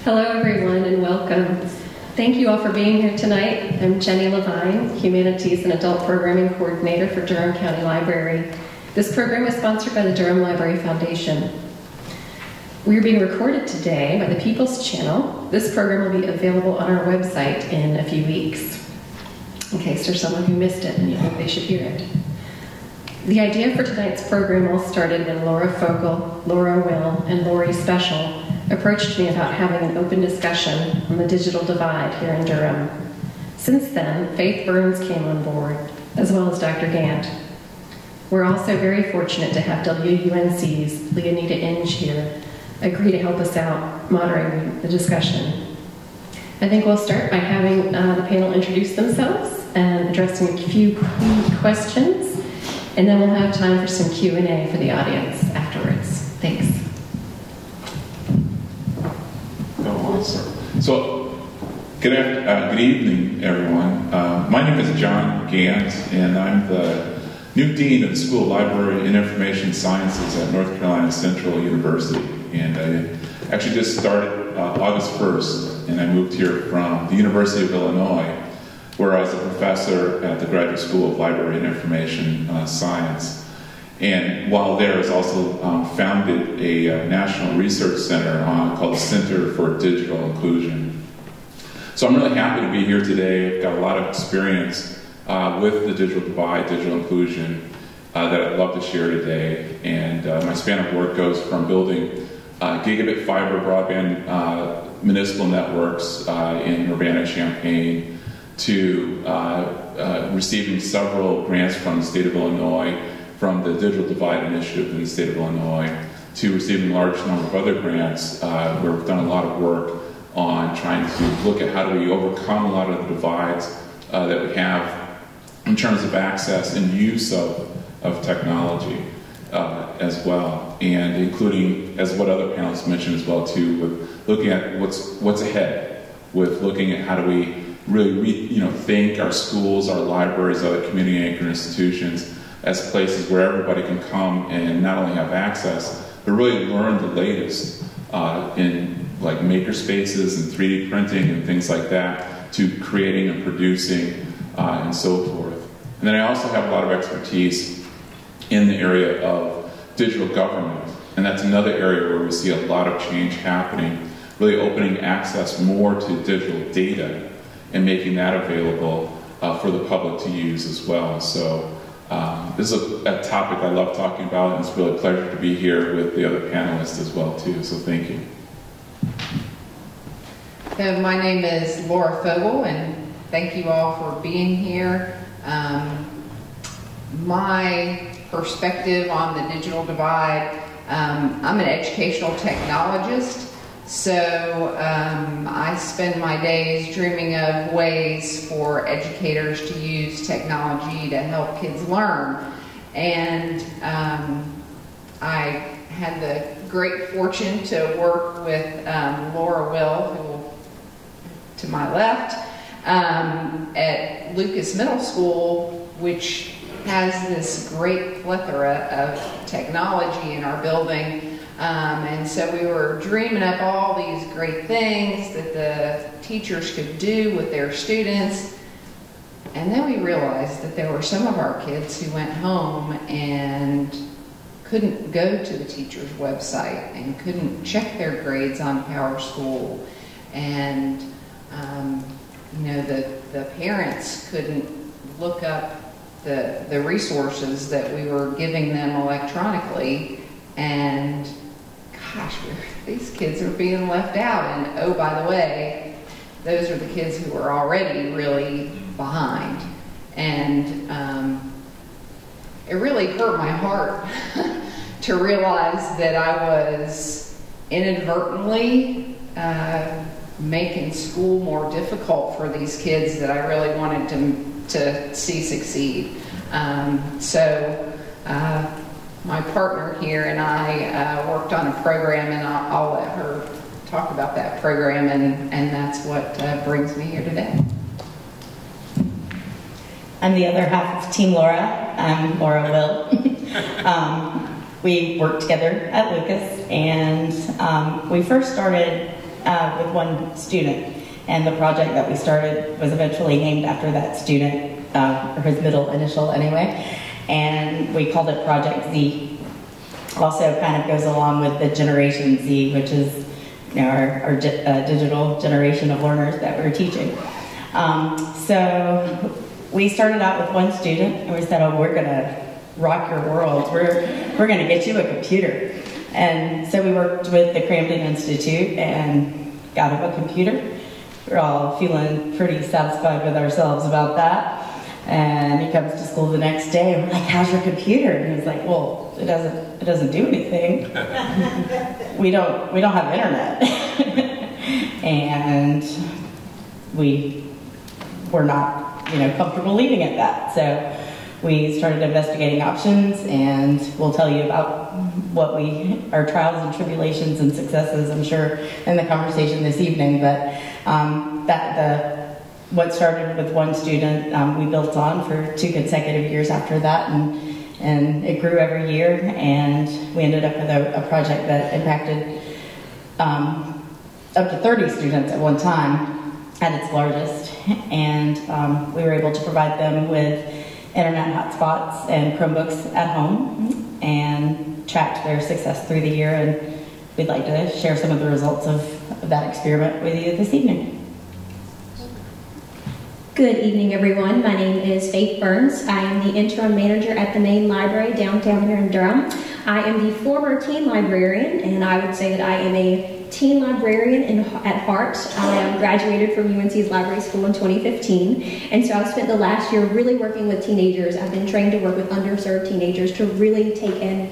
Hello everyone and welcome. Thank you all for being here tonight. I'm Jenny Levine, Humanities and Adult Programming Coordinator for Durham County Library. This program is sponsored by the Durham Library Foundation. We are being recorded today by the People's Channel. This program will be available on our website in a few weeks, in case there's someone who missed it and you think they should hear it. The idea for tonight's program all started when Laura Fogel, Laura Will, and Lori Special approached me about having an open discussion on the digital divide here in Durham. Since then, Faith Burns came on board, as well as Dr. Gant. We're also very fortunate to have WUNC's Leonita Inge here agree to help us out moderating the discussion. I think we'll start by having the panel introduce themselves and addressing a few key questions, and then we'll have time for some Q&A for the audience afterwards. Thanks. So, good evening, everyone. My name is John Gant, and I'm the new Dean of the School of Library and Information Sciences at North Carolina Central University. And I actually just started August 1st, and I moved here from the University of Illinois, where I was a professor at the Graduate School of Library and Information Science. And while there, I was also founded a national research center called the Center for Digital Inclusion. So I'm really happy to be here today. I've got a lot of experience with the digital divide, digital inclusion, that I'd love to share today. And my span of work goes from building gigabit fiber broadband municipal networks in Urbana-Champaign to receiving several grants from the state of Illinois, from the Digital Divide Initiative in the state of Illinois, to receiving a large number of other grants where we've done a lot of work on trying to look at how do we overcome a lot of the divides that we have in terms of access and use of technology as well, and including, as what other panelists mentioned as well too, with looking at what's ahead, with looking at how do we really think our schools, our libraries, other community anchor institutions as places where everybody can come and not only have access, but really learn the latest in like maker spaces and 3D printing and things like that, to creating and producing and so forth. And then I also have a lot of expertise in the area of digital government, and that's another area where we see a lot of change happening, really opening access more to digital data and making that available for the public to use as well. So this is a topic I love talking about, and it's really a pleasure to be here with the other panelists as well too, so thank you. So my name is Laura Fogel, and thank you all for being here. My perspective on the digital divide, I'm an educational technologist, so I spend my days dreaming of ways for educators to use technology to help kids learn. And I had the great fortune to work with Laura Will, who will to my left, at Lucas Middle School, which has this great plethora of technology in our building. And so we were dreaming up all these great things that the teachers could do with their students. And then we realized that there were some of our kids who went home and couldn't go to the teacher's website and couldn't check their grades on PowerSchool. And the parents couldn't look up the resources that we were giving them electronically, and gosh, these kids are being left out. And oh, by the way, those are the kids who are already really behind. And it really hurt my heart to realize that I was inadvertently making school more difficult for these kids that I really wanted to see succeed. My partner here and I worked on a program, and I'll let her talk about that program, and that's what brings me here today. I'm the other half of Team Laura. I'm Laura Will. We worked together at Lucas, and we first started with one student. And the project that we started was eventually named after that student, or his middle initial anyway. And we called it Project Z. Also kind of goes along with the Generation Z, which is our digital generation of learners that we're teaching. So we started out with one student, and we said, oh, we're going to rock your world. We're going to get you a computer. And so we worked with the Cramden Institute and got him a computer. We're all feeling pretty satisfied with ourselves about that. And he comes to school the next day, and we're like, how's your computer? And he's like, well, it doesn't do anything. we don't have internet. And we were not, comfortable leaving it at that. So we started investigating options, and we'll tell you about our trials and tribulations and successes, I'm sure, in the conversation this evening. But what started with one student, we built on for 2 consecutive years after that, and it grew every year, and we ended up with a project that impacted up to 30 students at one time at its largest, and we were able to provide them with internet hotspots and Chromebooks at home and tracked their success through the year, and we'd like to share some of the results of that experiment with you this evening. Good evening, everyone. My name is Faith Burns. I am the interim manager at the main library downtown here in Durham. I am the former teen librarian, and I would say that I am a teen librarian at heart. I graduated from UNC's library school in 2015, and so I've spent the last year really working with teenagers. I've been trained to work with underserved teenagers to really take in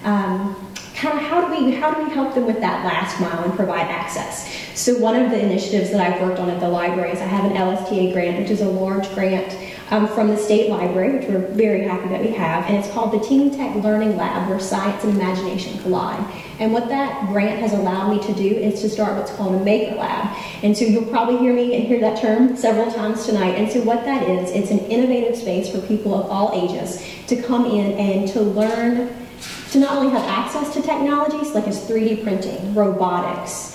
kind of how do we help them with that last mile and provide access. So one of the initiatives that I've worked on at the library is I have an LSTA grant, which is a large grant from the state library, which we're very happy that we have, and it's called the Teen Tech Learning Lab, where science and imagination collide. And what that grant has allowed me to do is to start what's called a Maker Lab. And so you'll probably hear me and hear that term several times tonight. And so what that is, it's an innovative space for people of all ages to come in and to learn to not only have access to technologies like as 3D printing, robotics,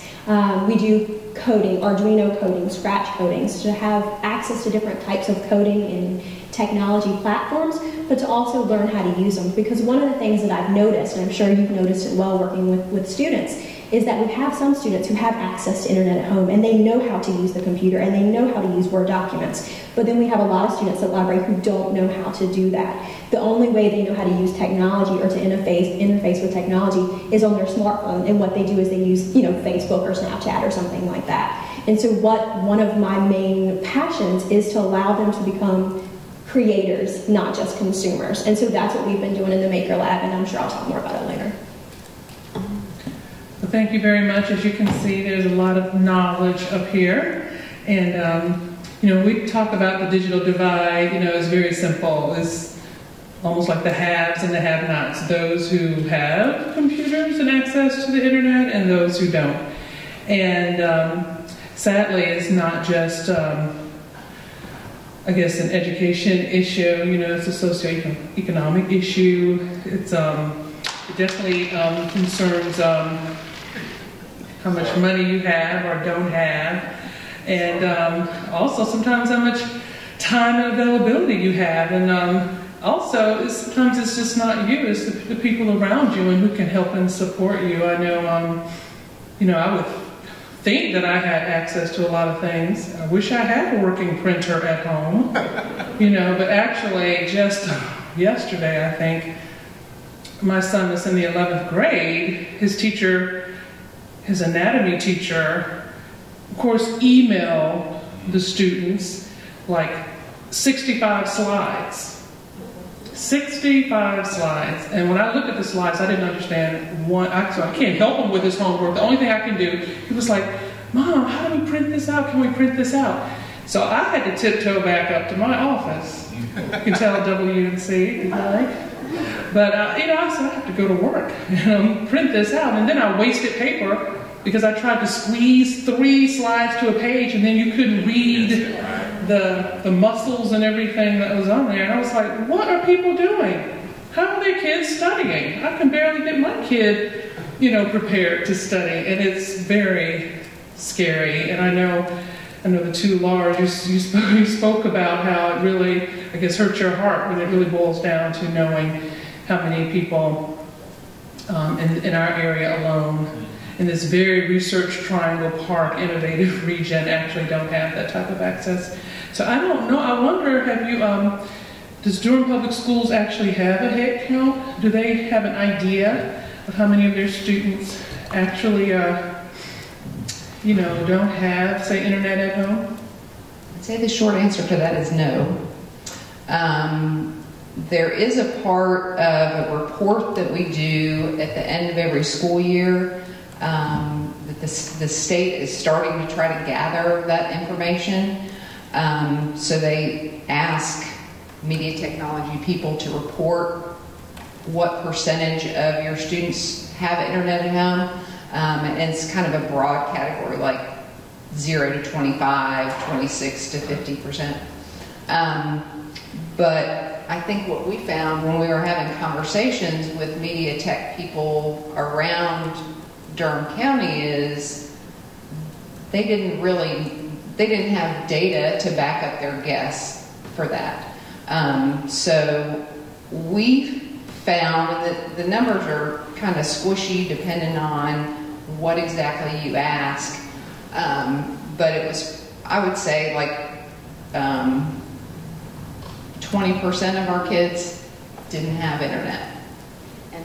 we do coding, Arduino coding, Scratch coding, so to have access to different types of coding and technology platforms, but to also learn how to use them. Because one of the things that I've noticed, and I'm sure you've noticed it well working with students, is that we have some students who have access to internet at home and they know how to use the computer and they know how to use Word documents. But then we have a lot of students at the library who don't know how to do that. The only way they know how to use technology or to interface with technology is on their smartphone, and what they do is they use Facebook or Snapchat or something like that. And so one of my main passions is to allow them to become creators, not just consumers. And so that's what we've been doing in the Maker Lab, and I'm sure I'll talk more about it later. Well, thank you very much. As you can see, there's a lot of knowledge up here. And, we talk about the digital divide, it's very simple. It's almost like the haves and the have-nots. Those who have computers and access to the internet and those who don't. And sadly, it's not just, an education issue. It's a socioeconomic issue. It's, it definitely concerns how much money you have or don't have, and also sometimes how much time and availability you have, and also sometimes it's just not you, it's the people around you and who can help and support you. I know, I would think that I had access to a lot of things. I wish I had a working printer at home, but actually just yesterday, I think, my son was in the 11th grade, his anatomy teacher, of course, emailed the students like 65 slides. 65 slides. And when I looked at the slides, I didn't understand one. So I can't help him with his homework. The only thing I can do, he was like, Mom, how do we print this out? Can we print this out? So I had to tiptoe back up to my office. You can tell WNC if you like. But, I said, I have to go to work and print this out. And then I wasted paper because I tried to squeeze 3 slides to a page, and then you couldn't read the muscles and everything that was on there. And I was like, what are people doing? How are their kids studying? I can barely get my kid, prepared to study. And it's very scary. And I know the two Laura's, you spoke about how it really, I guess, hurts your heart when it really boils down to knowing how many people in our area alone, in this very Research Triangle Park innovative region, actually don't have that type of access. So I don't know, I wonder, have you, does Durham Public Schools actually have a head count? Do they have an idea of how many of their students actually, don't have, say, internet at home? I'd say the short answer to that is no. There is a part of a report that we do at the end of every school year that the state is starting to try to gather that information. So they ask media technology people to report what percentage of your students have internet at home. And it's kind of a broad category, like 0 to 25, 26 to 50%. But I think what we found when we were having conversations with media tech people around Durham County is they didn't have data to back up their guess for that. So we found that the numbers are kind of squishy depending on what exactly you ask. But it was, I would say, like 20% of our kids didn't have internet. And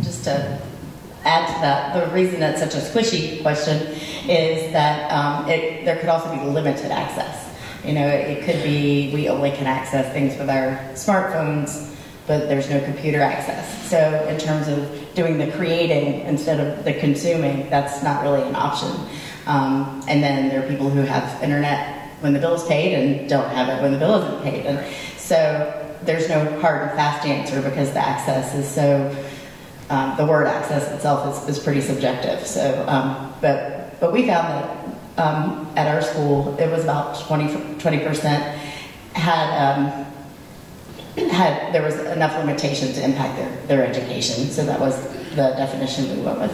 just to add to that, the reason that's such a squishy question is that there could also be limited access. It could be we only can access things with our smartphones, but there's no computer access. So in terms of doing the creating instead of the consuming, that's not really an option. And then there are people who have internet when the bill is paid and don't have it when the bill isn't paid. And so there's no hard and fast answer because the access is so, the word access itself is pretty subjective. So, but we found that at our school, it was about 20% there was enough limitation to impact their education. So that was the definition we went with.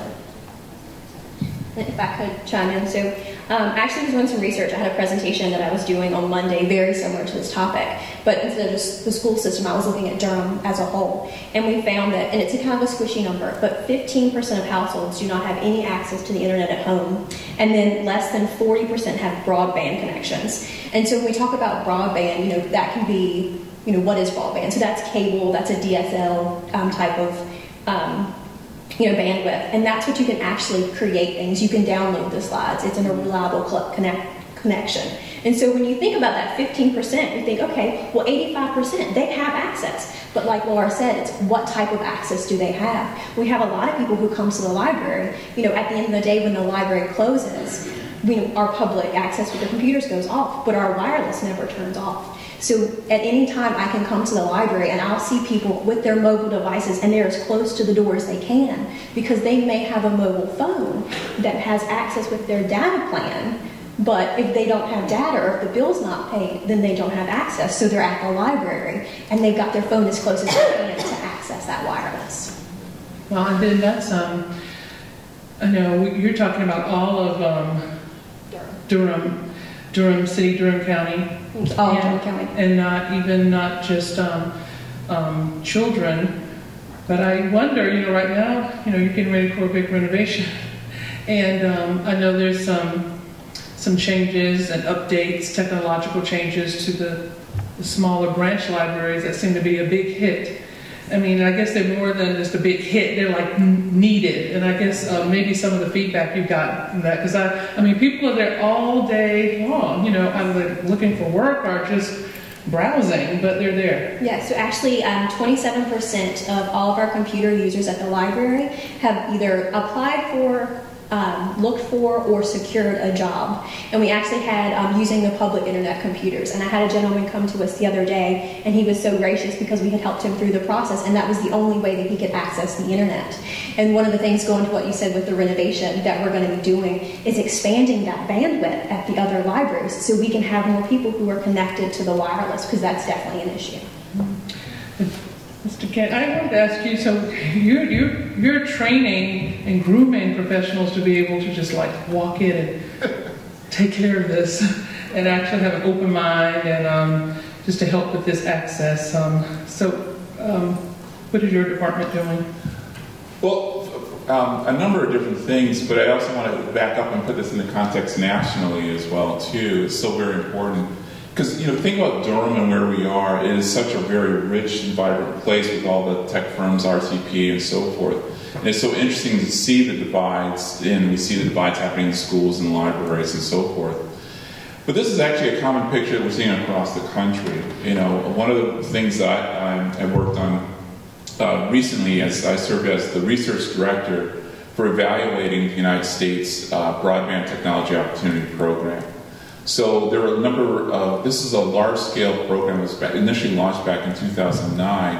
If I could chime in. So I actually was doing some research. I had a presentation that I was doing on Monday very similar to this topic, but instead of just the school system, I was looking at Durham as a whole. And we found that, and it's a kind of a squishy number, but 15% of households do not have any access to the internet at home, and then less than 40% have broadband connections. And so when we talk about broadband, that can be, what is broadband? So that's cable, that's a DSL type of bandwidth, and that's what you can actually create things. You can download the slides. It's in a reliable connection. And so when you think about that 15%, you think, okay, well, 85%, they have access. But like Laura said, it's what type of access do they have? We have a lot of people who come to the library. At the end of the day, when the library closes, our public access with the computers goes off, but our wireless never turns off. So at any time I can come to the library and I'll see people with their mobile devices and they're as close to the door as they can because they may have a mobile phone that has access with their data plan, but if they don't have data or if the bill's not paid, then they don't have access. So they're at the library and they've got their phone as close as they can to access that wireless. Well, and then that's, I know you're talking about all of Durham City, Durham County. Durham County. And not just children, but I wonder, right now, you're getting ready for a big renovation, and I know there's some changes and updates, technological changes to the smaller branch libraries that seem to be a big hit. I mean, I guess they're more than just a big hit. They're like needed. And I guess maybe some of the feedback you got from that, because I mean, people are there all day long, either looking for work or just browsing, but they're there. Yeah, so actually 27% of all of our computer users at the library have either applied for, looked for, or secured a job. And we actually had using the public internet computers. And I had a gentleman come to us the other day, and he was so gracious because we had helped him through the process, and that was the only way that he could access the internet. And one of the things, going to what you said with the renovation, that we're going to be doing is expanding that bandwidth at the other libraries so we can have more people who are connected to the wireless, because that's definitely an issue. Mr. Kent, I wanted to ask you, so you're training and grooming professionals to be able to just like walk in and take care of this and actually have an open mind and just to help with this access. What is your department doing? Well, a number of different things, but I also want to back up and put this into context nationally as well, too. It's so very important. Because, think about Durham and where we are. It is such a very rich and vibrant place with all the tech firms, RTP, and so forth. And it's so interesting to see the divides, and we see the divides happening in schools and libraries and so forth. But this is actually a common picture that we're seeing across the country. One of the things that I worked on recently, as I served as the research director for evaluating the United States Broadband Technology Opportunity Program. So there were a number of, this is a large-scale program that was initially launched back in 2009,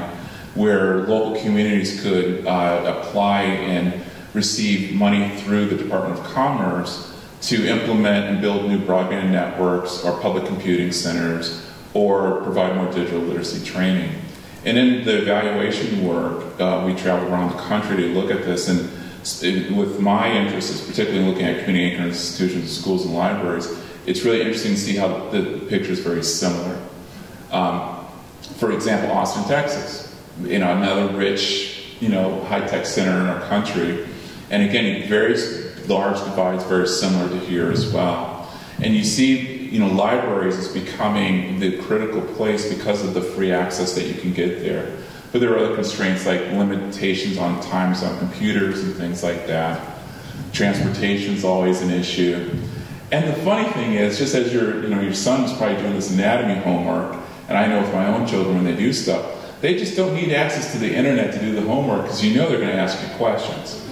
where local communities could apply and receive money through the Department of Commerce to implement and build new broadband networks or public computing centers or provide more digital literacy training. And in the evaluation work, we traveled around the country to look at this, and with my interest is particularly looking at community anchored institutions, schools, and libraries. It's really interesting to see how the picture is very similar. For example, Austin, Texas, another rich, high-tech center in our country, and again, very large divides, very similar to here as well. And you see, libraries is becoming the critical place because of the free access that you can get there. But there are other constraints like limitations on times on computers and things like that. Transportation is always an issue. And the funny thing is, just as your son's probably doing this anatomy homework, and I know with my own children when they do stuff, they just don't need access to the internet to do the homework because they're going to ask you questions,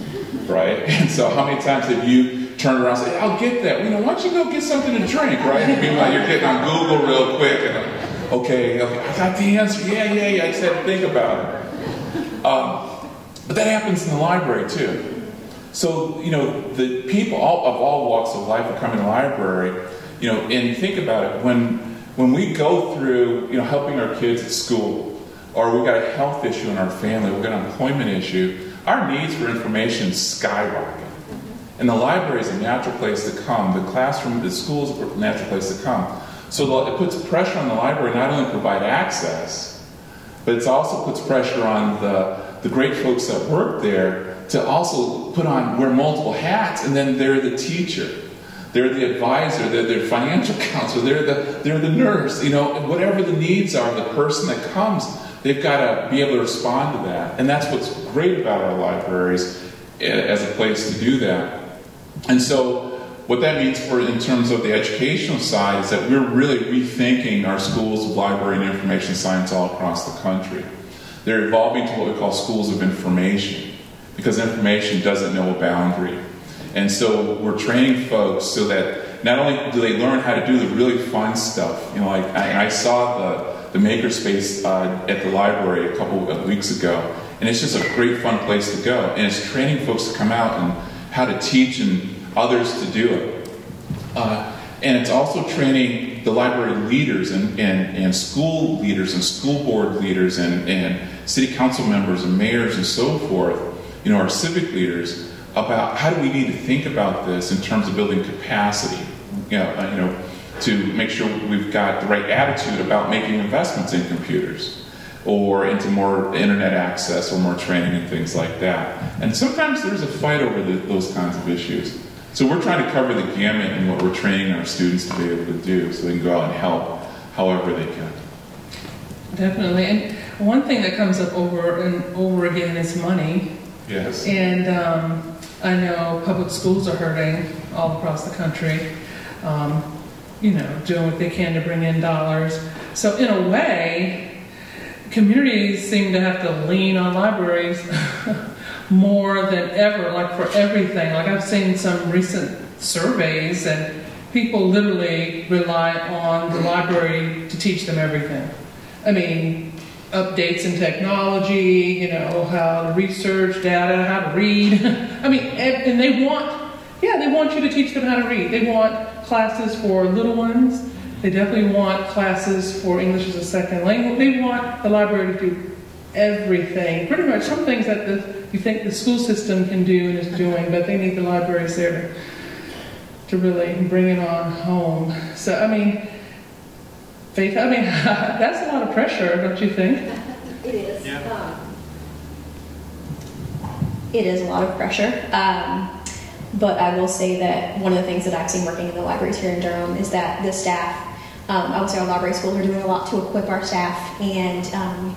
right? And so how many times have you turned around and said, I'll get that. Why don't you go get something to drink, right? And meanwhile, you're getting on Google real quick, and okay, I got the answer. Yeah, I just had to think about it. But that happens in the library, too. So, the people of all walks of life are coming to the library, and think about it. When we go through, helping our kids at school, or we've got a health issue in our family, we've got an employment issue, our needs for information skyrocket. And the library is a natural place to come. The classroom, the school is a natural place to come. So it puts pressure on the library not only to provide access, but it also puts pressure on the great folks that work there to also wear multiple hats, and then they're the teacher, they're the advisor, they're the financial counselor, they're the nurse, whatever the needs are of the person that comes, they've got to be able to respond to that. And that's what's great about our libraries as a place to do that. And so what that means in terms of the educational side is that we're really rethinking our schools of library and information science all across the country. They're evolving to what we call schools of information, because information doesn't know a boundary. And so we're training folks so that not only do they learn how to do the really fun stuff, like I saw the makerspace at the library a couple of weeks ago, and it's just a great fun place to go. And it's training folks to come out and how to teach and others to do it. And it's also training the library leaders and school leaders and school board leaders and city council members and mayors and so forth, our civic leaders, about how do we need to think about this in terms of building capacity, to make sure we've got the right attitude about making investments in computers or into more internet access or more training and things like that. And sometimes there's a fight over those kinds of issues. So we're trying to cover the gamut in what we're training our students to be able to do so they can go out and help however they can. Definitely. And one thing that comes up over and over again is money. Yes. And I know public schools are hurting all across the country, doing what they can to bring in dollars. So in a way, communities seem to have to lean on libraries more than ever, like for everything. Like I've seen some recent surveys and people literally rely on the library to teach them everything. I mean, updates in technology, how to research data, how to read. I mean, and they want you to teach them how to read. They want classes for little ones. They definitely want classes for English as a second language. They want the library to do everything, pretty much some things that you think the school system can do and is doing, but they need the libraries there to really bring it on home. So, I mean, Faith, I mean, that's a lot of pressure, don't you think? It is. Yeah. It is a lot of pressure. But I will say that one of the things that I've seen working in the libraries here in Durham is that the staff, I would say our library schools are doing a lot to equip our staff, and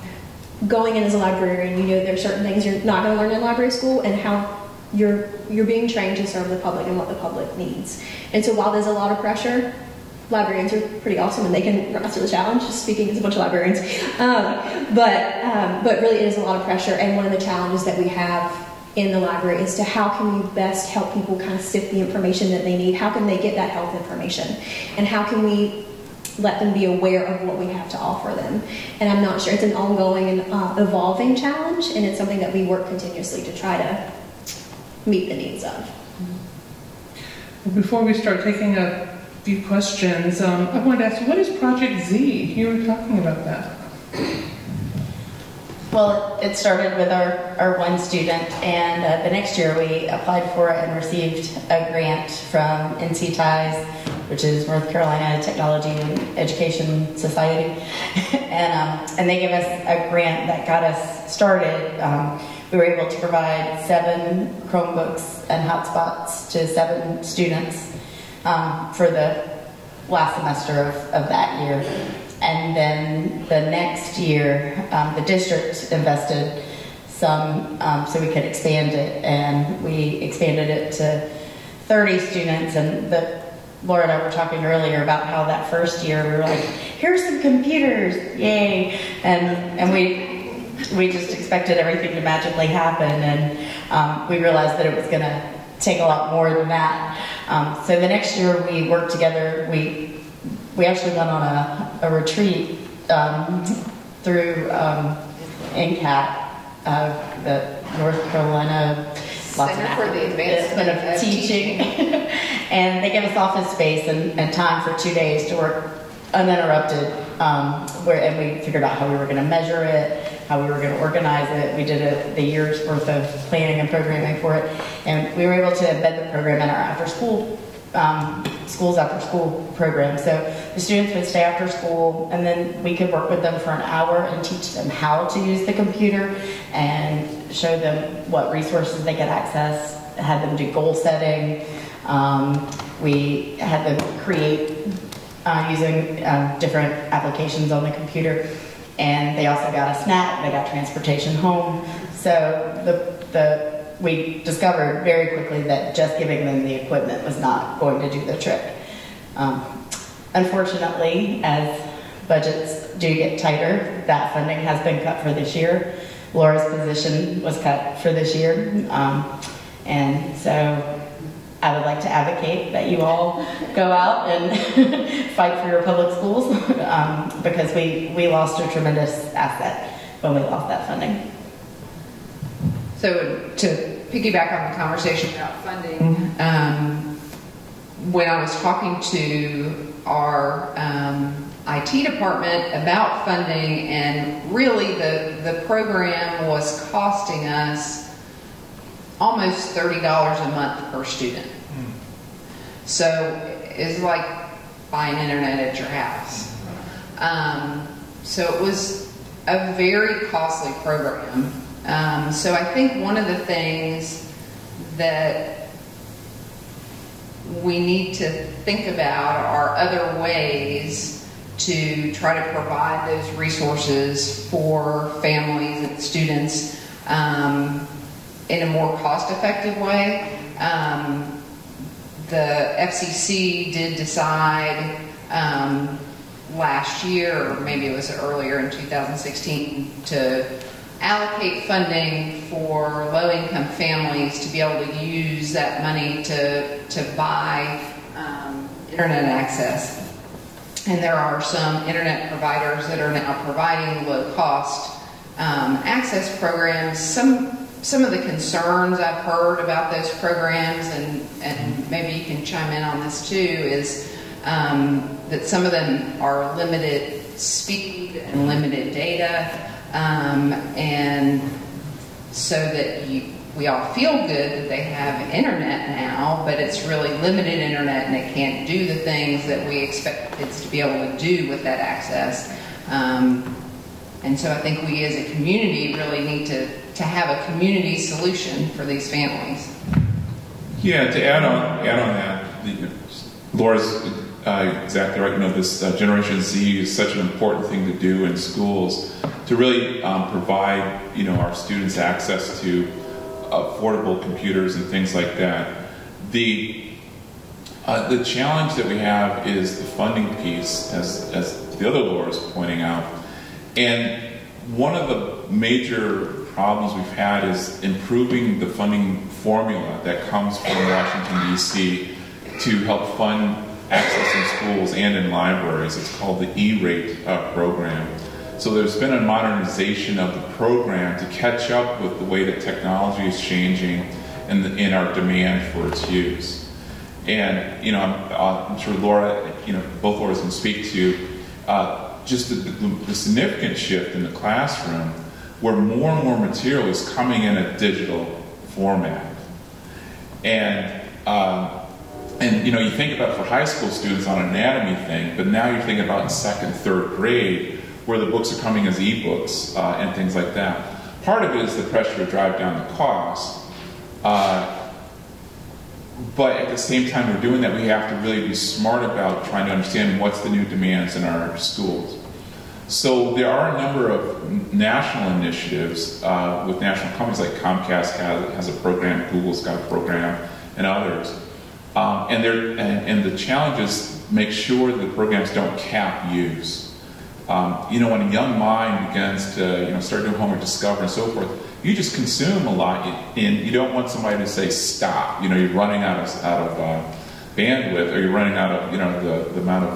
going in as a librarian, you know, there are certain things you're not going to learn in library school, and how you're being trained to serve the public and what the public needs. And so while there's a lot of pressure, librarians are pretty awesome and they can rise to the challenge, just speaking as a bunch of librarians. But really it is a lot of pressure, and one of the challenges that we have in the library is to how can we best help people kind of sift the information that they need? How can they get that health information? And how can we let them be aware of what we have to offer them? And I'm not sure, it's an ongoing and evolving challenge, and it's something that we work continuously to try to meet the needs of. Well, before we start taking a few questions, I wanted to ask you, what is Project Z? You were talking about that. Well, it started with our one student, and the next year we applied for it and received a grant from NC TIES, which is North Carolina Technology and Education Society, and they gave us a grant that got us started. We were able to provide 7 Chromebooks and hotspots to 7 students for the last semester of that year. And then the next year, the district invested some so we could expand it, and we expanded it to 30 students. And Laura and I were talking earlier about how that first year we were like, here's some computers, yay! And we just expected everything to magically happen, and we realized that it was going to take a lot more than that. So the next year we worked together. We actually went on a retreat through NCAT, the North Carolina Center for the Advancement of Teaching. And they gave us office space and time for 2 days to work uninterrupted, and we figured out how we were going to measure it, how we were going to organize it. We did the year's worth of planning and programming for it, and we were able to embed the program in our after-school schools after school program. So the students would stay after school, and then we could work with them for an hour and teach them how to use the computer and show them what resources they could access, had them do goal setting. We had them create using different applications on the computer, and they also got a snack, they got transportation home. So we discovered very quickly that just giving them the equipment was not going to do the trick. Unfortunately, as budgets do get tighter, that funding has been cut for this year. Laura's position was cut for this year. And so I would like to advocate that you all go out and fight for your public schools because we lost a tremendous asset when we lost that funding. So to piggyback on the conversation about funding, when I was talking to our IT department about funding, and really the program was costing us almost $30 a month per student. So it's like buying internet at your house. So it was a very costly program. So I think one of the things that we need to think about are other ways to try to provide those resources for families and students in a more cost-effective way. The FCC did decide last year, or maybe it was earlier in 2016, to allocate funding for low-income families to be able to use that money to buy internet access. And there are some internet providers that are now providing low-cost access programs. Some of the concerns I've heard about those programs, and maybe you can chime in on this too, is that some of them are limited speed and limited data. and so that we all feel good that they have internet now, but it's really limited internet and it can't do the things that we expect it to be able to do with that access. And so I think we as a community really need to have a community solution for these families. Yeah, to add on that, Laura's exactly right. You know, this Generation Z is such an important thing to do in schools to really provide, you know, our students access to affordable computers and things like that. The challenge that we have is the funding piece, as the other Laura is pointing out. And one of the major problems we've had is improving the funding formula that comes from Washington, D.C. to help fund access in schools and in libraries. It's called the E-rate program. So there's been a modernization of the program to catch up with the way that technology is changing and in our demand for its use. And, you know, I'm sure Laura, you know, both Lauras can speak to just the significant shift in the classroom where more and more material is coming in a digital format. And you know, you think about for high school students on an anatomy thing, but now you're thinking about in second, third grade, where the books are coming as e-books and things like that. Part of it is the pressure to drive down the cost, but at the same time we're doing that, we have to really be smart about trying to understand what's the new demands in our schools. So there are a number of national initiatives with national companies like Comcast has a program, Google's got a program, and others. And the challenge is make sure the programs don't cap use. You know, when a young mind begins to start doing homework, discover, and so forth, you just consume a lot, and you don't want somebody to say stop. You know, you're running out of bandwidth, or you're running out of the amount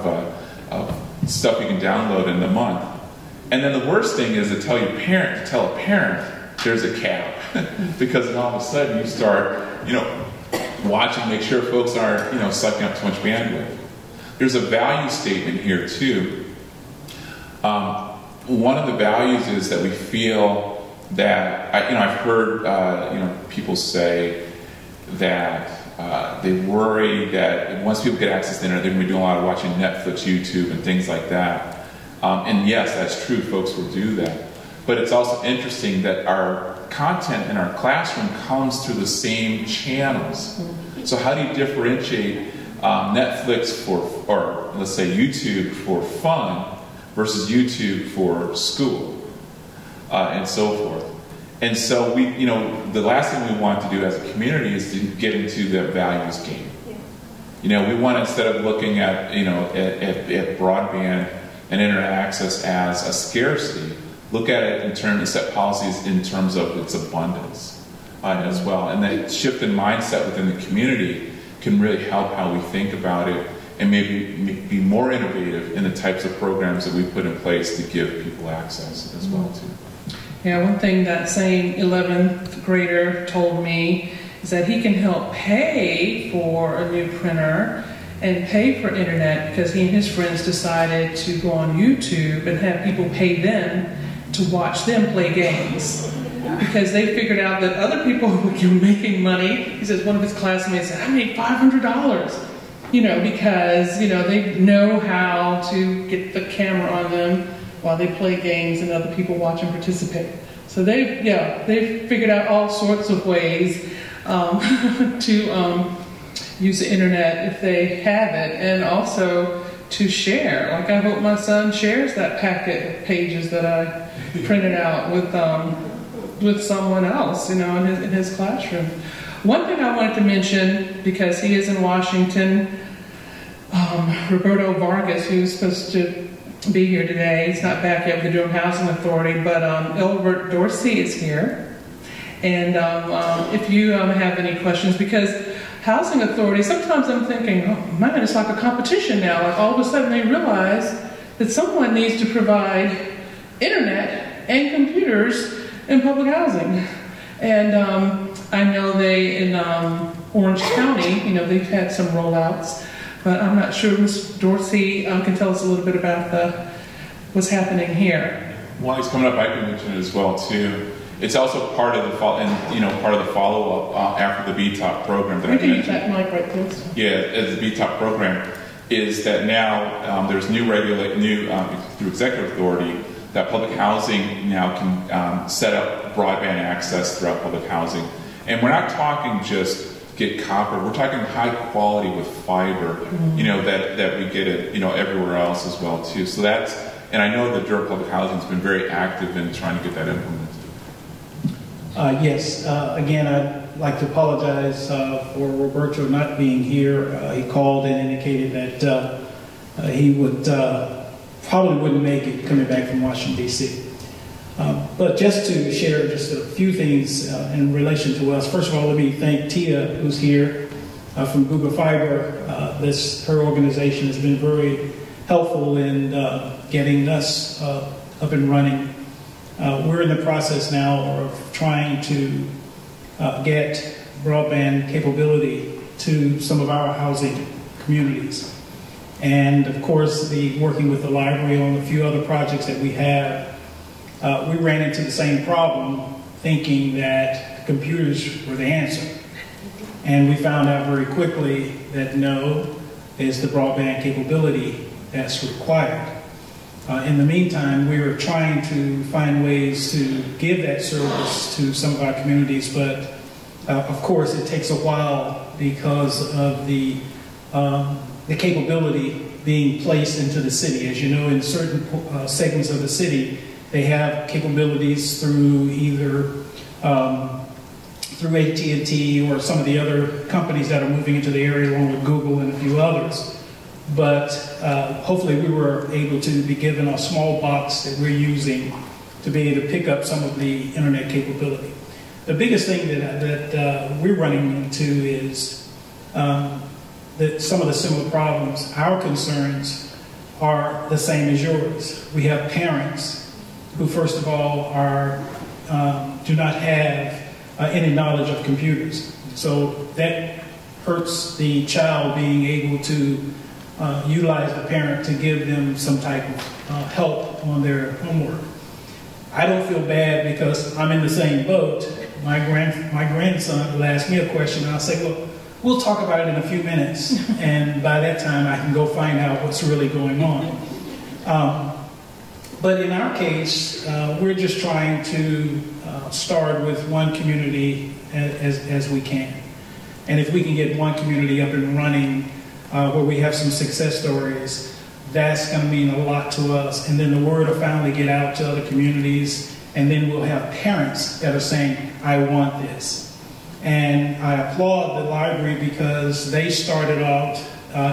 of stuff you can download in the month. And then the worst thing is to tell a parent there's a cap, because then all of a sudden you start watching, make sure folks aren't sucking up too much bandwidth. There's a value statement here too. One of the values is that we feel that I've heard people say that they worry that once people get access to the internet, they're going to be doing a lot of watching Netflix, YouTube, and things like that. And yes, that's true. Folks will do that. But it's also interesting that our content in our classroom comes through the same channels. So how do you differentiate Netflix or let's say YouTube for fun versus YouTube for school and so forth? And so the last thing we want to do as a community is to get into the values game. We want, instead of looking at at broadband and internet access as a scarcity, look at it in terms of set policies in terms of its abundance as well. And that shift in mindset within the community can really help how we think about it, and maybe be more innovative in the types of programs that we put in place to give people access as well too. Yeah, one thing that same 11th grader told me is that he can help pay for a new printer and pay for internet because he and his friends decided to go on YouTube and have people pay them to watch them play games. Because they figured out that other people were making money. He says one of his classmates said, I made $500. Because, they know how to get the camera on them while they play games and other people watch and participate. So they've figured out all sorts of ways to use the internet if they have it, and also to share. Like, I hope my son shares that packet of pages that I printed out with someone else, in his classroom. One thing I wanted to mention, because he is in Washington, Roberto Vargas, who's supposed to be here today, he's not back yet with the Durham Housing Authority, but Elbert Dorsey is here. And if you have any questions, because Housing Authority, sometimes I'm thinking, oh man, it's like a competition now. Like all of a sudden they realize that someone needs to provide internet and computers in public housing. And I know they, in Orange County, they've had some rollouts, but I'm not sure Ms. Dorsey can tell us a little bit about what's happening here. while he's coming up, I can mention it as well too. It's also part of the part of the follow-up after the BTOP program that I mentioned. That mic right, please. Yeah, as the BTOP program is that now there's through executive authority that public housing now can set up broadband access throughout public housing, and we're not talking just get copper. We're talking high quality with fiber. That we get it everywhere else as well too. So and I know that Durham Public Housing has been very active in trying to get that implemented. Yes, again, I'd like to apologize for Roberto not being here. He called and indicated that he would probably wouldn't make it coming back from Washington, D.C. But just to share just a few things in relation to us. First of all, let me thank Tia, who's here from Google Fiber. Her organization has been very helpful in getting us up and running. We're in the process now of trying to get broadband capability to some of our housing communities. And of course, working with the library on a few other projects that we have, we ran into the same problem, thinking that computers were the answer. And we found out very quickly that no, it's the broadband capability that's required. In the meantime, we were trying to find ways to give that service to some of our communities, but of course it takes a while because of the capability being placed into the city. As you know, in certain segments of the city, they have capabilities through either through AT&T or some of the other companies that are moving into the area, along with Google and a few others. But hopefully we were able to be given a small box that we're using to be able to pick up some of the internet capability. The biggest thing that we're running into is that some of the similar problems. Our concerns are the same as yours. We have parents who, first of all, do not have any knowledge of computers. So that hurts the child being able to utilize the parent to give them some type of help on their homework. I don't feel bad because I'm in the same boat. My grandson will ask me a question and I'll say, well, we'll talk about it in a few minutes. And by that time I can go find out what's really going on. But in our case, we're just trying to start with one community as we can. And if we can get one community up and running where we have some success stories, that's going to mean a lot to us. And then the word will finally get out to other communities, and then we'll have parents that are saying, I want this. And I applaud the library because they started out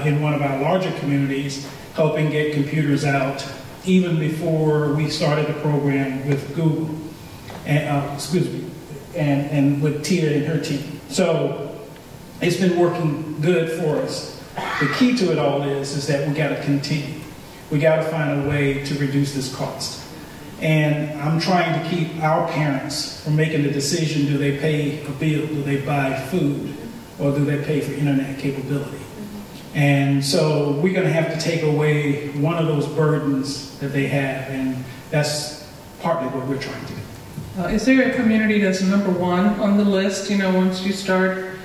in one of our larger communities helping get computers out even before we started the program with Google, and with Tia and her team. So it's been working good for us. The key to it all is that we got to continue. We got to find a way to reduce this cost. And I'm trying to keep our parents from making the decision, do they pay a bill, do they buy food, or do they pay for internet capability? And so we're going to have to take away one of those burdens that they have, and that's partly what we're trying to do. Is there a community that's number one on the list, once you start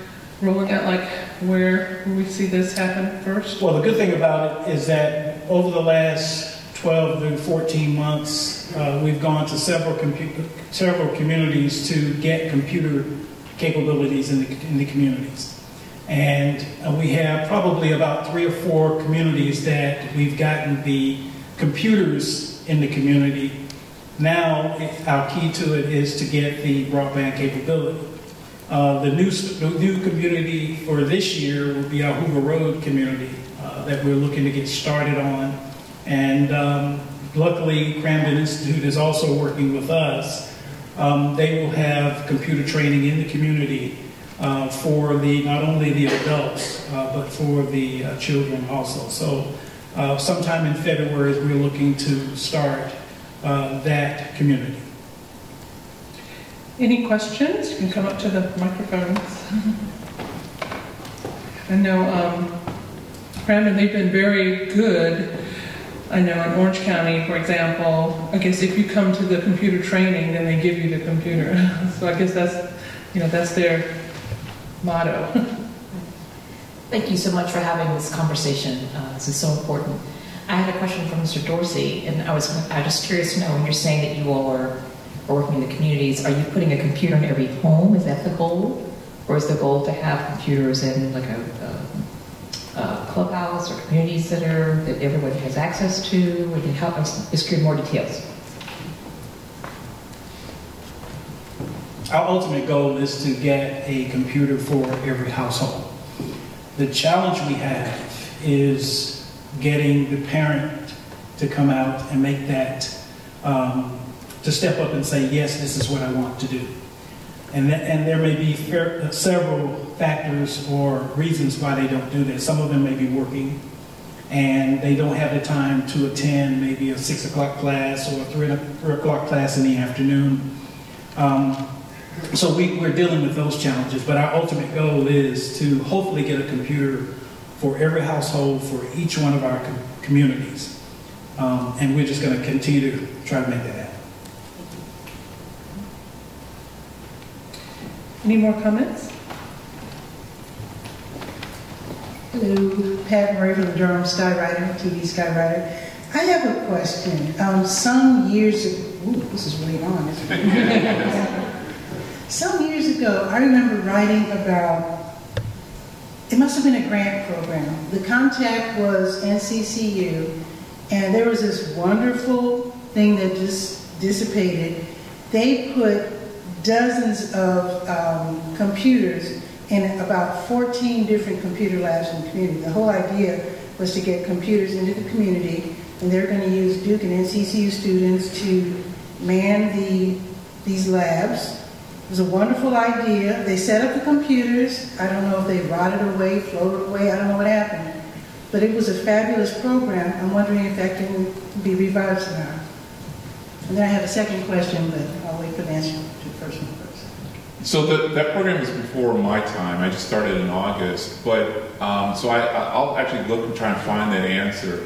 rolling out, like where we see this happen first? Well, the good thing about it is that over the last 12 to 14 months, we've gone to several communities to get computer capabilities in the communities. And we have probably about 3 or 4 communities that we've gotten the computers in the community. Now, our key to it is to get the broadband capability. The new community for this year will be our Hoover Road community that we're looking to get started on. And luckily, Cramden Institute is also working with us. They will have computer training in the community for not only the adults, but for the children also. So sometime in February, we're looking to start that community. Any questions? You can come up to the microphones. I know Cramden, they've been very good I know in Orange County, for example, I guess if you come to the computer training, then they give you the computer. So I guess that's, that's their motto. Thank you so much for having this conversation. This is so important. I had a question for Mr. Dorsey, and I was just curious to know, when you're saying that you all are working in the communities, are you putting a computer in every home? Is that the goal? Or is the goal to have computers in like a clubhouse or community center that everybody has access to? Would you help us just give more details? Our ultimate goal is to get a computer for every household. The challenge we have is getting the parent to come out and make that, to step up and say, yes, this is what I want to do. And there may be several factors or reasons why they don't do that. Some of them may be working and they don't have the time to attend maybe a 6 o'clock class or a 3 o'clock class in the afternoon. So we're dealing with those challenges, but our ultimate goal is to hopefully get a computer for every household for each one of our communities. And we're just going to continue to try to make that happen. Any more comments? Hello, Pat Murray from Durham Skywriter, TV Skywriter. I have a question. Some years ago, this is really on, isn't it? Some years ago, I remember writing about, it must have been a grant program. The contact was NCCU, and there was this wonderful thing that just dissipated. They put dozens of computers in about 14 different computer labs in the community. The whole idea was to get computers into the community, and they're going to use Duke and NCCU students to man these labs. It was a wonderful idea. They set up the computers. I don't know if they rotted away, floated away, I don't know what happened. But it was a fabulous program. I'm wondering if that can be revived now. And then I have a second question, but I'll wait for the answer to the first one first. So that program was before my time. I just started in August, but so I'll actually look and try and find that answer.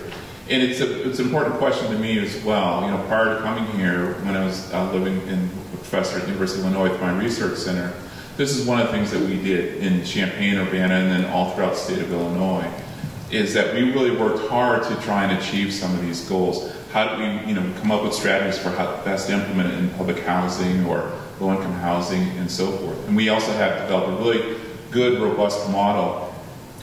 And it's an important question to me as well. Prior to coming here, when I was living in a professor at the University of Illinois at my research center, this is one of the things that we did in Champaign, Urbana, and then all throughout the state of Illinois, is that we really worked hard to try and achieve some of these goals. How do we, come up with strategies for how best to implement it in public housing or low-income housing and so forth. And we also have developed a really good, robust model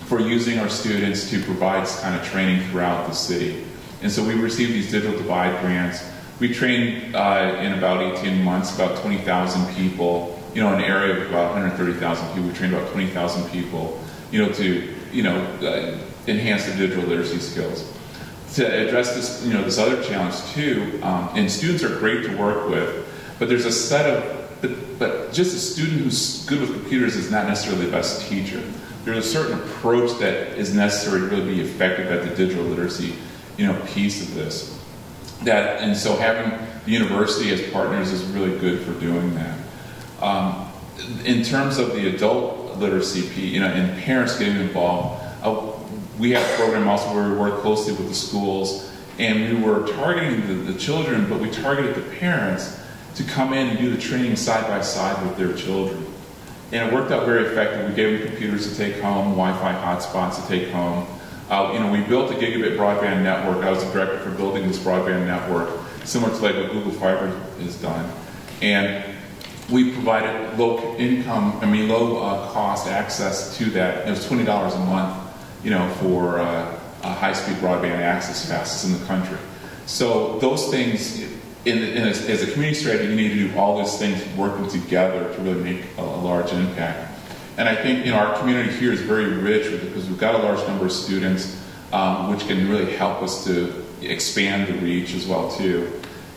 for using our students to provide this kind of training throughout the city. And so we received these Digital Divide grants. We trained in about 18 months, about 20,000 people, in an area of about 130,000 people. We trained about 20,000 people, to, enhance their digital literacy skills. To address this, this other challenge too, and students are great to work with, but there's a set of, but just a student who's good with computers is not necessarily the best teacher. There's a certain approach that is necessary to really be effective at the digital literacy, piece of this. And so having the university as partners is really good for doing that. In terms of the adult literacy piece, and parents getting involved, we have a program also where we work closely with the schools, and we were targeting the children, but we targeted the parents to come in and do the training side by side with their children. And it worked out very effective. We gave them computers to take home, Wi-Fi hotspots to take home. We built a gigabit broadband network. I was the director for building this broadband network, similar to like what Google Fiber has done. And we provided low cost access to that. It was $20 a month, for high-speed broadband access fastest in the country. So those things, as a community strategy, you need to do all those things working together to really make a large impact. And I think our community here is very rich because we've got a large number of students, which can really help us to expand the reach as well too.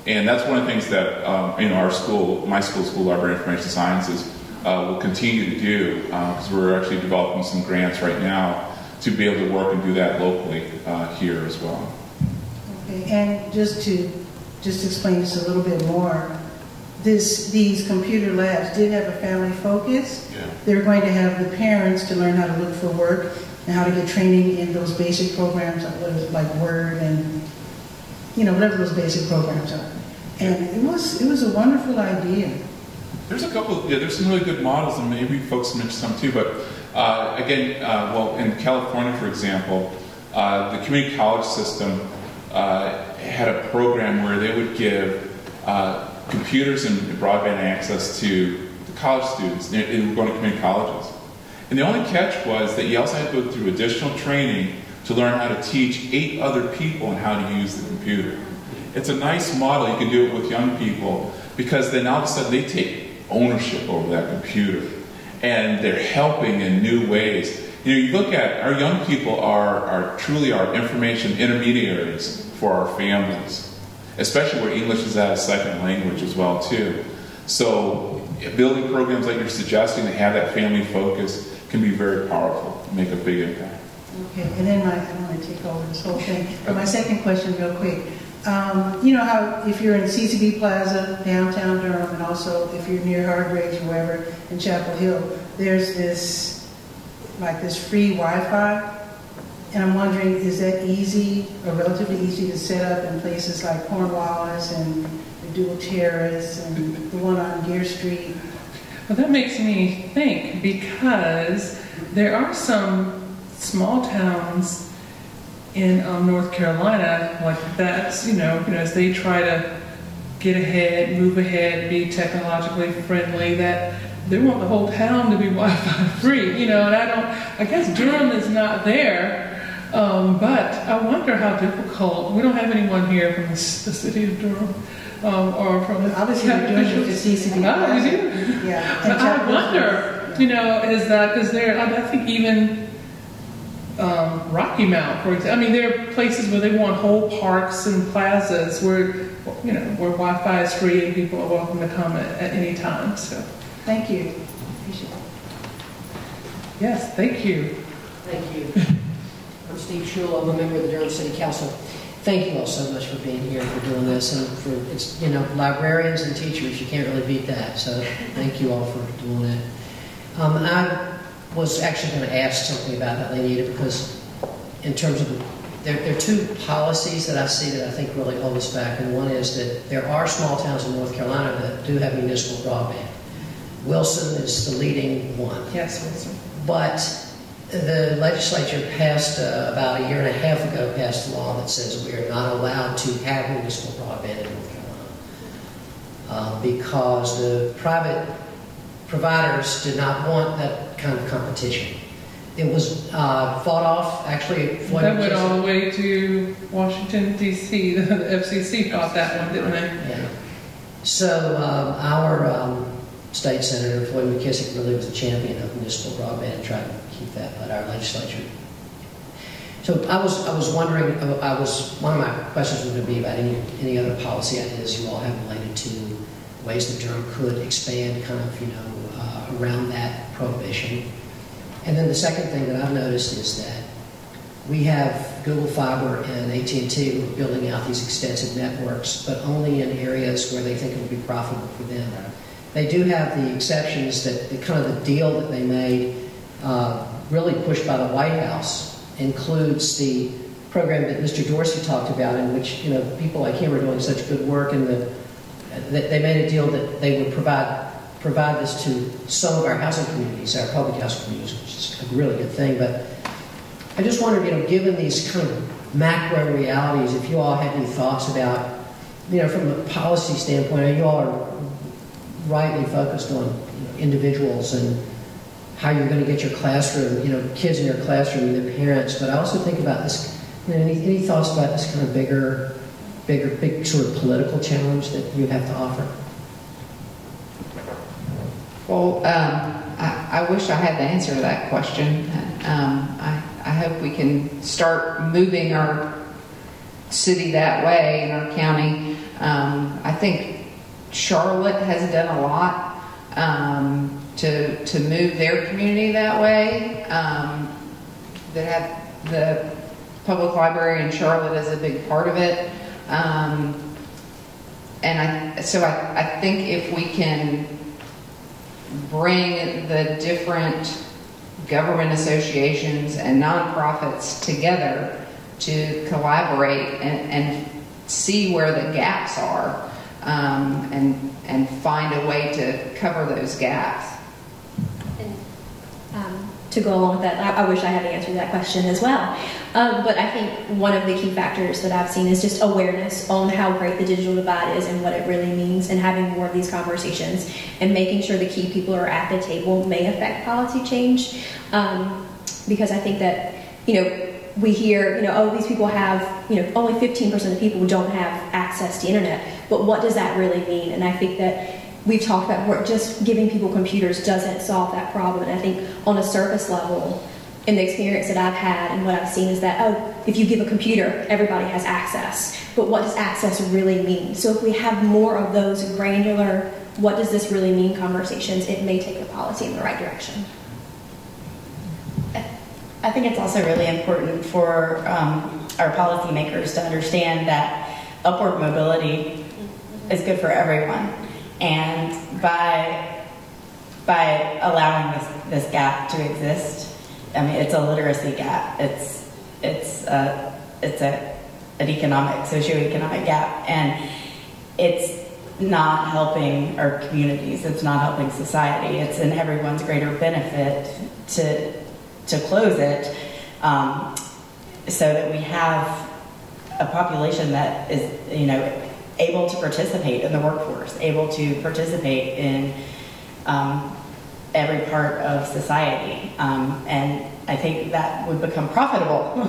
And that's one of the things that our school, my school, Library of Information Sciences, will continue to do because we're actually developing some grants right now to be able to work and do that locally here as well. Okay, and just to explain this a little bit more, these computer labs did have a family focus. Yeah. They're going to have the parents to learn how to look for work and how to get training in those basic programs like Word and whatever those basic programs are. And it was a wonderful idea. There's a couple, there's some really good models, and maybe folks mentioned some too, but again, well, in California, for example, the community college system had a program where they would give computers and broadband access to the college students who were going to community colleges. And the only catch was that you also had to go through additional training to learn how to teach 8 other people on how to use the computer. It's a nice model. You can do it with young people, because then all of a sudden they take ownership over that computer, and they're helping in new ways. You look at our young people are truly our information intermediaries for our families, especially where English is as a second language as well too. So building programs like you're suggesting that have that family focus can be very powerful and make a big impact. Okay, and then I don't want to take over this whole thing, but my second question real quick. You know how if you're in CCB Plaza, downtown Durham, and also if you're near Hargraves or wherever in Chapel Hill, there's this free Wi-Fi, and I'm wondering, is that easy or relatively easy to set up in places like Cornwallis and the Dual Terrace and the one on Deer Street? Well, that makes me think, because there are some small towns in North Carolina like that's, as they try to get ahead, move ahead, be technologically friendly, that they want the whole town to be Wi-Fi free, and I guess Durham is not there, but I wonder how difficult. We don't have anyone here from the city of Durham, or from the obviously we're doing it with CCB. Oh, we do? Yeah. But I wonder, is that, because I think even Rocky Mount, for example. I mean, there are places where they want whole parks and plazas where, where Wi-Fi is free and people are welcome to come at any time. So, thank you. Appreciate it. Yes, thank you. Thank you. I'm Steve Schul. I'm a member of the Durham City Council. Thank you all so much for being here, for doing this, and for librarians and teachers. You can't really beat that. So, thank you all for doing that. I was actually going to ask something about that, Lanita, because in terms of there are 2 policies that I see that I think really hold us back, and one is that there are small towns in North Carolina that do have municipal broadband. Wilson is the leading one. Yes, Wilson. But the legislature passed about a year and a half ago passed a law that says we are not allowed to have municipal broadband in North Carolina because the private providers did not want that kind of competition. It was fought off, actually. That went all the way to Washington, D.C. The FCC fought that one, didn't they? Yeah. So our state senator, Floyd McKissick, really was a champion of municipal broadband and tried to keep that, but our legislature. So I was wondering, one of my questions was going to be about any other policy ideas you all have related to ways that Durham could expand kind of, around that prohibition. And then the second thing that I've noticed is that we have Google Fiber and AT&T who are building out these extensive networks, but only in areas where they think it will be profitable for them. They do have the exceptions that the kind of the deal that they made, really pushed by the White House, includes the program that Mr. Dorsey talked about, in which people like him are doing such good work, and they made a deal that they would provide this to some of our housing communities, our public housing communities, which is a really good thing. But I just wondered, given these kind of macro realities, if you all had any thoughts about, from a policy standpoint, you all are rightly focused on individuals and how you're going to get your classroom, kids in your classroom and their parents. But I also think about this, any thoughts about this kind of big sort of political challenge that you have to offer? Well, I wish I had the answer to that question. I hope we can start moving our city that way in our county. I think Charlotte has done a lot to move their community that way. That have the public library in Charlotte is a big part of it. So I think if we can bring the different government associations and nonprofits together to collaborate and see where the gaps are and find a way to cover those gaps. To go along with that, I wish I had answered that question as well. But I think one of the key factors that I've seen is just awareness on how great the digital divide is and what it really means, and having more of these conversations and making sure the key people are at the table may affect policy change. Because I think that, we hear, oh, these people have, only 15% of the people don't have access to internet. But what does that really mean? And I think that we've talked about where just giving people computers doesn't solve that problem. And I think on a surface level, in the experience that I've had and what I've seen is that, oh, if you give a computer, everybody has access. But what does access really mean? So if we have more of those granular, what does this really mean conversations, it may take the policy in the right direction. I think it's also really important for our policymakers to understand that upward mobility is good for everyone. And by allowing this gap to exist, I mean, it's a literacy gap. It's an economic, socioeconomic gap, and it's not helping our communities. It's not helping society. It's in everyone's greater benefit to close it, so that we have a population that is, able to participate in the workforce, able to participate in every part of society. And I think that would become profitable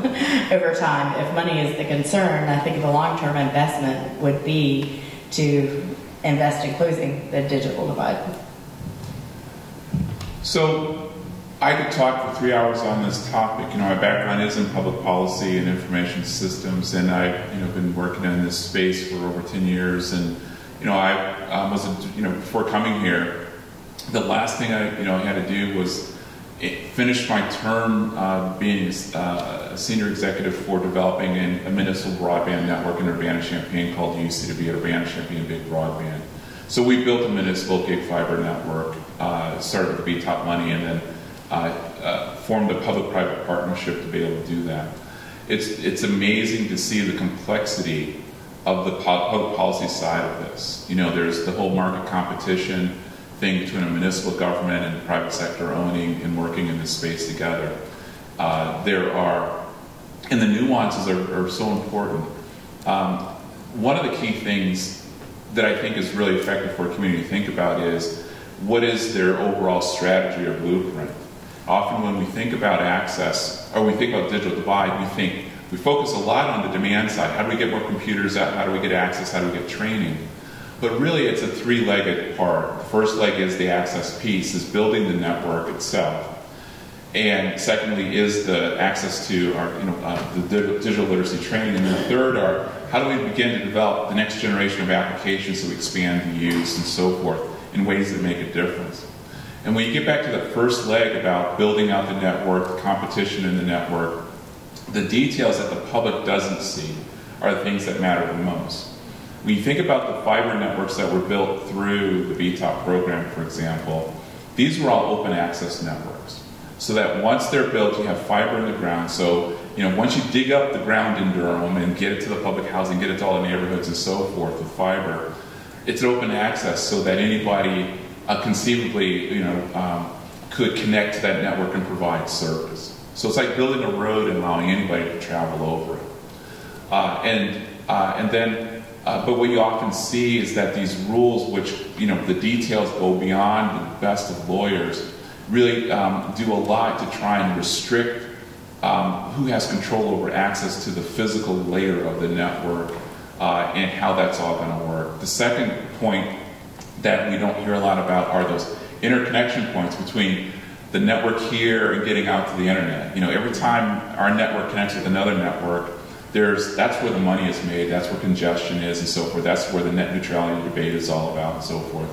over time. If money is the concern, I think the long-term investment would be to invest in closing the digital divide. So I could talk for 3 hours on this topic. My background is in public policy and information systems, and I've been working in this space for over 10 years. And I was before coming here, the last thing I had to do was finish my term being a senior executive for developing a municipal broadband network in Urbana-Champaign called UCW, Urbana-Champaign Big Broadband. So we built a municipal gig fiber network, started with BTOP money, and then formed a public-private partnership to be able to do that. It's amazing to see the complexity of the public policy side of this. There's the whole market competition thing between a municipal government and the private sector owning and working in this space together. And the nuances are so important. One of the key things that I think is really effective for a community to think about is, what is their overall strategy or blueprint? Often when we think about access, or we think about digital divide, we focus a lot on the demand side. How do we get more computers out? How do we get access? How do we get training? But really it's a three-legged part. The first leg is the access piece, is building the network itself. And secondly is the access to our, the digital literacy training. And the third are, how do we begin to develop the next generation of applications to expand the use and so forth in ways that make a difference. And when you get back to the first leg about building out the network, the competition in the network, the details that the public doesn't see are the things that matter the most. When you think about the fiber networks that were built through the BTOP program, for example, these were all open access networks. So that once they're built, you have fiber in the ground. So, once you dig up the ground in Durham and get it to the public housing, get it to all the neighborhoods and so forth with fiber, it's open access so that anybody conceivably, could connect to that network and provide service. So it's like building a road and allowing anybody to travel over it. But what you often see is that these rules, which, the details go beyond the best of lawyers, really do a lot to try and restrict who has control over access to the physical layer of the network and how that's all going to work. The second point that we don't hear a lot about are those interconnection points between the network here and getting out to the internet. Every time our network connects with another network, that's where the money is made, that's where congestion is and so forth, that's where the net neutrality debate is all about and so forth.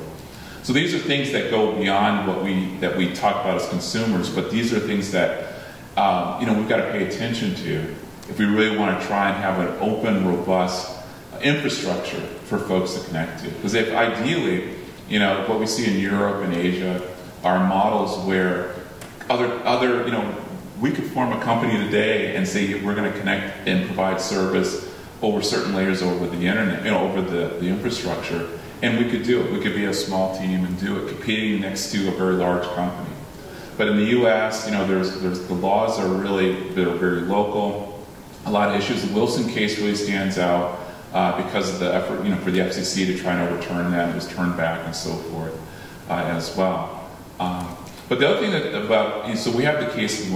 So these are things that go beyond what we talk about as consumers, but these are things that we've got to pay attention to if we really want to try and have an open, robust infrastructure for folks to connect to. Because if ideally, what we see in Europe and Asia are models where we could form a company today and say we're going to connect and provide service over certain layers over the internet, over the infrastructure, and we could do it. We could be a small team and do it, competing next to a very large company. But in the U.S., the laws are they're very local. A lot of issues. The Wilson case really stands out because of the effort, for the FCC to try and overturn that. It was turned back and so forth as well. But the other thing so we have the case in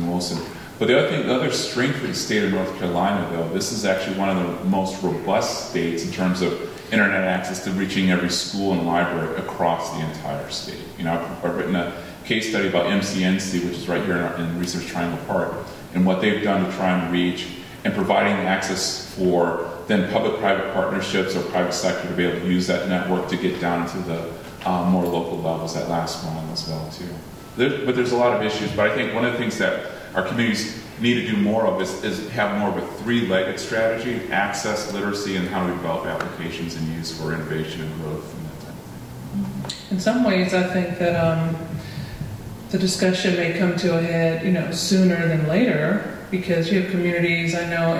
Wilson. But the other strength of the state of North Carolina, though, this is actually one of the most robust states in terms of internet access to reaching every school and library across the entire state. I've written a case study about MCNC, which is right here in Research Triangle Park, and what they've done to try and reach and providing access for then public-private partnerships or private sector to be able to use that network to get down to the more local levels, that last mile as well, too. But there's a lot of issues, but I think one of the things that our communities need to do more of is have more of a three-legged strategy: access, literacy, and how to develop applications and use for innovation and growth and that type of thing. In some ways, I think that the discussion may come to a head, sooner than later, because you have communities, I know,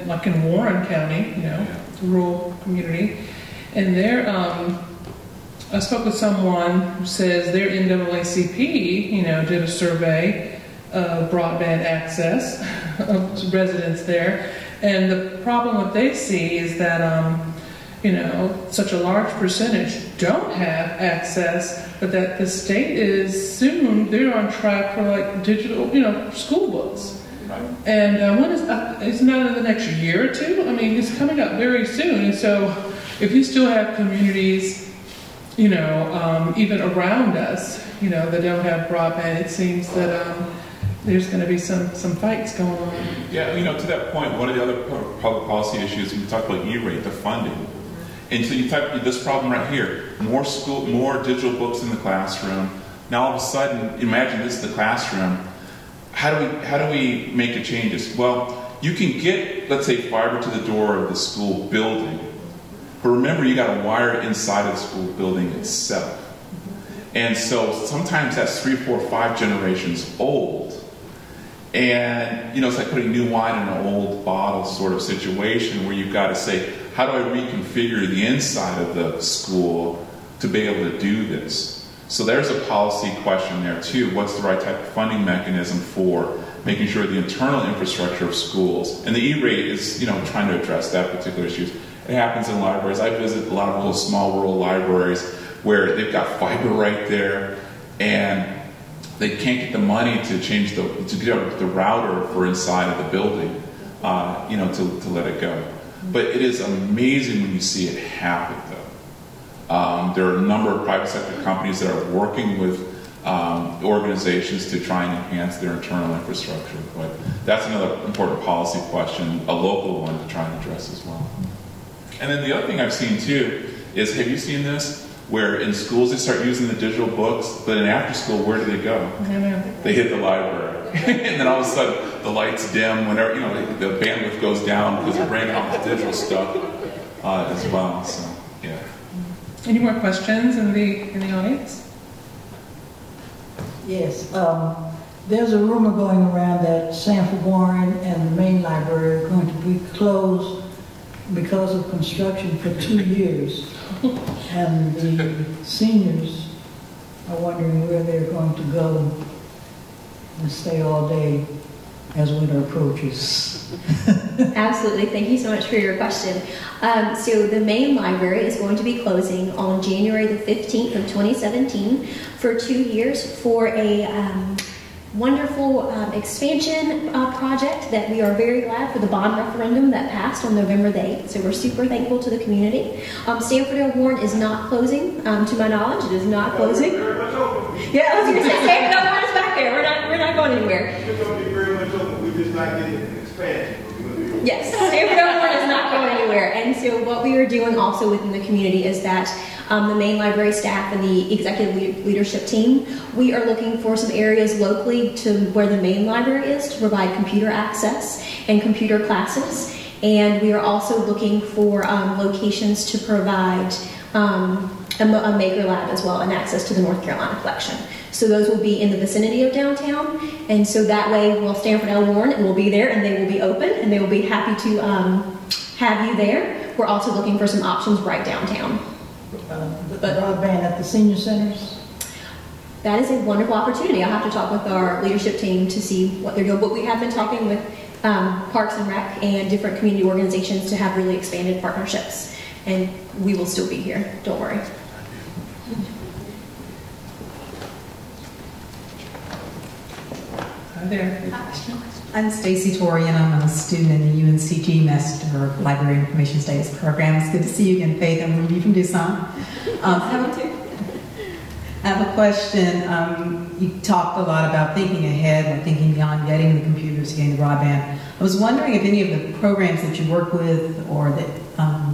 like in Warren County, the rural community, and I spoke with someone who says their NAACP, did a survey of broadband access of residents there, and the problem that they see is that such a large percentage don't have access, but that the state is they're on track for like digital, school books. Right. And when it's not in the next year or two. I mean, it's coming up very soon. And so, if you still have communities, even around us, that don't have broadband, it seems that there's going to be some fights going on. Yeah, to that point, one of the other public policy issues, we talked about E-rate, the funding. And so you type this problem right here: more digital books in the classroom. Now all of a sudden, imagine this is the classroom. How do we make the changes? Well, you can get, let's say, fiber to the door of the school building, but remember, you got to wire it inside of the school building itself. And so sometimes that's 3, 4, 5 generations old. And it's like putting new wine in an old bottle sort of situation where you've got to say, how do I reconfigure the inside of the school to be able to do this? So there's a policy question there too. What's the right type of funding mechanism for making sure the internal infrastructure of schools, and the E-rate is, trying to address that particular issue. It happens in libraries. I visit a lot of little small rural libraries where they've got fiber right there, and they can't get the money to change the router for inside of the building, to let it go. But it is amazing when you see it happen, though. There are a number of private sector companies that are working with organizations to try and enhance their internal infrastructure. But that's another important policy question, a local one to try and address as well. And then the other thing I've seen too is, have you seen this? Where in schools they start using the digital books, but in after school, where do they go? They hit the library. And then all of a sudden, the lights dim, whenever, the bandwidth goes down because they're bringing out the digital stuff as well. So, yeah. Any more questions in the audience? Yes. There's a rumor going around that Sanford Warren and the main library are going to be closed because of construction for 2 years. And the seniors are wondering where they're going to go and stay all day as winter approaches. Absolutely. Thank you so much for your question. So the main library is going to be closing on January the 15th of 2017 for 2 years for a wonderful expansion project that we are very glad for the bond referendum that passed on November the 8th. So we're super thankful to the community. Stanford Warren is not closing, to my knowledge. It is not closing. Yeah, I was going to say Stanford Warren is back there. We're not going anywhere. It's going to be very much open. We're just not getting an expansion. Yes, Stanford Warren is not going anywhere. And so what we are doing also within the community is that the main library staff and the executive leadership team, we are looking for some areas locally to where the main library is to provide computer access and computer classes. And we are also looking for locations to provide a maker lab as well and access to the North Carolina collection. So those will be in the vicinity of downtown. And so that way, well, Stanford L. Warren will be there and they will be open and they will be happy to have you there. We're also looking for some options right downtown. The broadband at the senior centers? That is a wonderful opportunity. I'll have to talk with our leadership team to see what they're doing. But we have been talking with Parks and Rec and different community organizations to have really expanded partnerships. And we will still be here. Don't worry. Hi there. I'm Stacy Torrey, and I'm a student in the UNCG Master Library Information Studies program. It's good to see you again, Faith. I'm Ruby from Tucson. I have a question. You talked a lot about thinking ahead or thinking beyond getting the computers, getting the broadband. I was wondering if any of the programs that you work with or that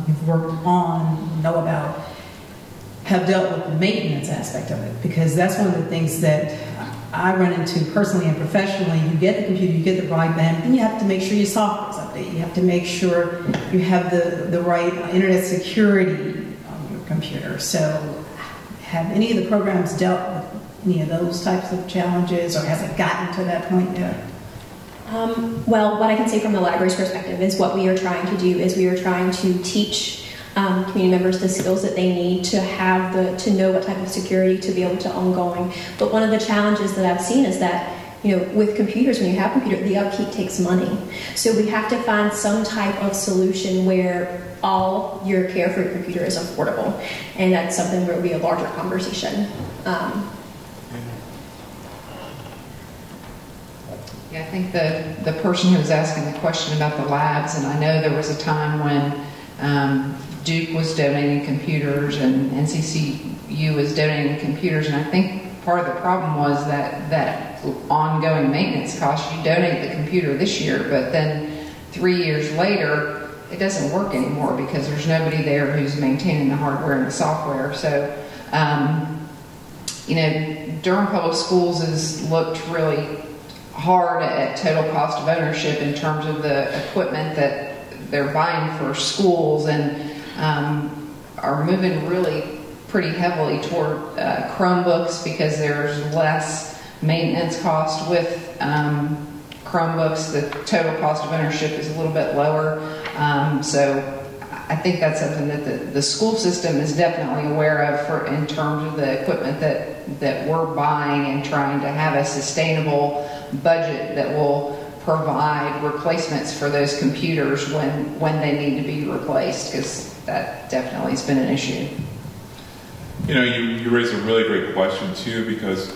you've worked on, know about, have dealt with the maintenance aspect of it, because that's one of the things that I run into personally and professionally. You get the computer, you get the broadband, and you have to make sure your software is updated. You have to make sure you have the right internet security on your computer. So have any of the programs dealt with any of those types of challenges, or has it gotten to that point yet? Well, what I can say from the library's perspective is what we are trying to do is we are trying to teach community members the skills that they need to have to know what type of security to be able to ongoing. But one of the challenges that I've seen is that, you know, with computers, when you have a computer, the upkeep takes money. So we have to find some type of solution where all your care for your computer is affordable. And that's something where it will be a larger conversation. Yeah, I think the person who was asking the question about the labs, and I know there was a time when Duke was donating computers and NCCU was donating computers, and I think part of the problem was that ongoing maintenance cost. You donate the computer this year, but then 3 years later, it doesn't work anymore because there's nobody there who's maintaining the hardware and the software. So, you know, Durham Public Schools has looked really hard at total cost of ownership in terms of the equipment that they're buying for schools, and are moving really pretty heavily toward Chromebooks because there's less maintenance cost with Chromebooks. The total cost of ownership is a little bit lower. So I think that's something that the school system is definitely aware of in terms of the equipment that we're buying, and trying to have a sustainable budget that will provide replacements for those computers when they need to be replaced, because that definitely has been an issue. You know, you raise a really great question too, because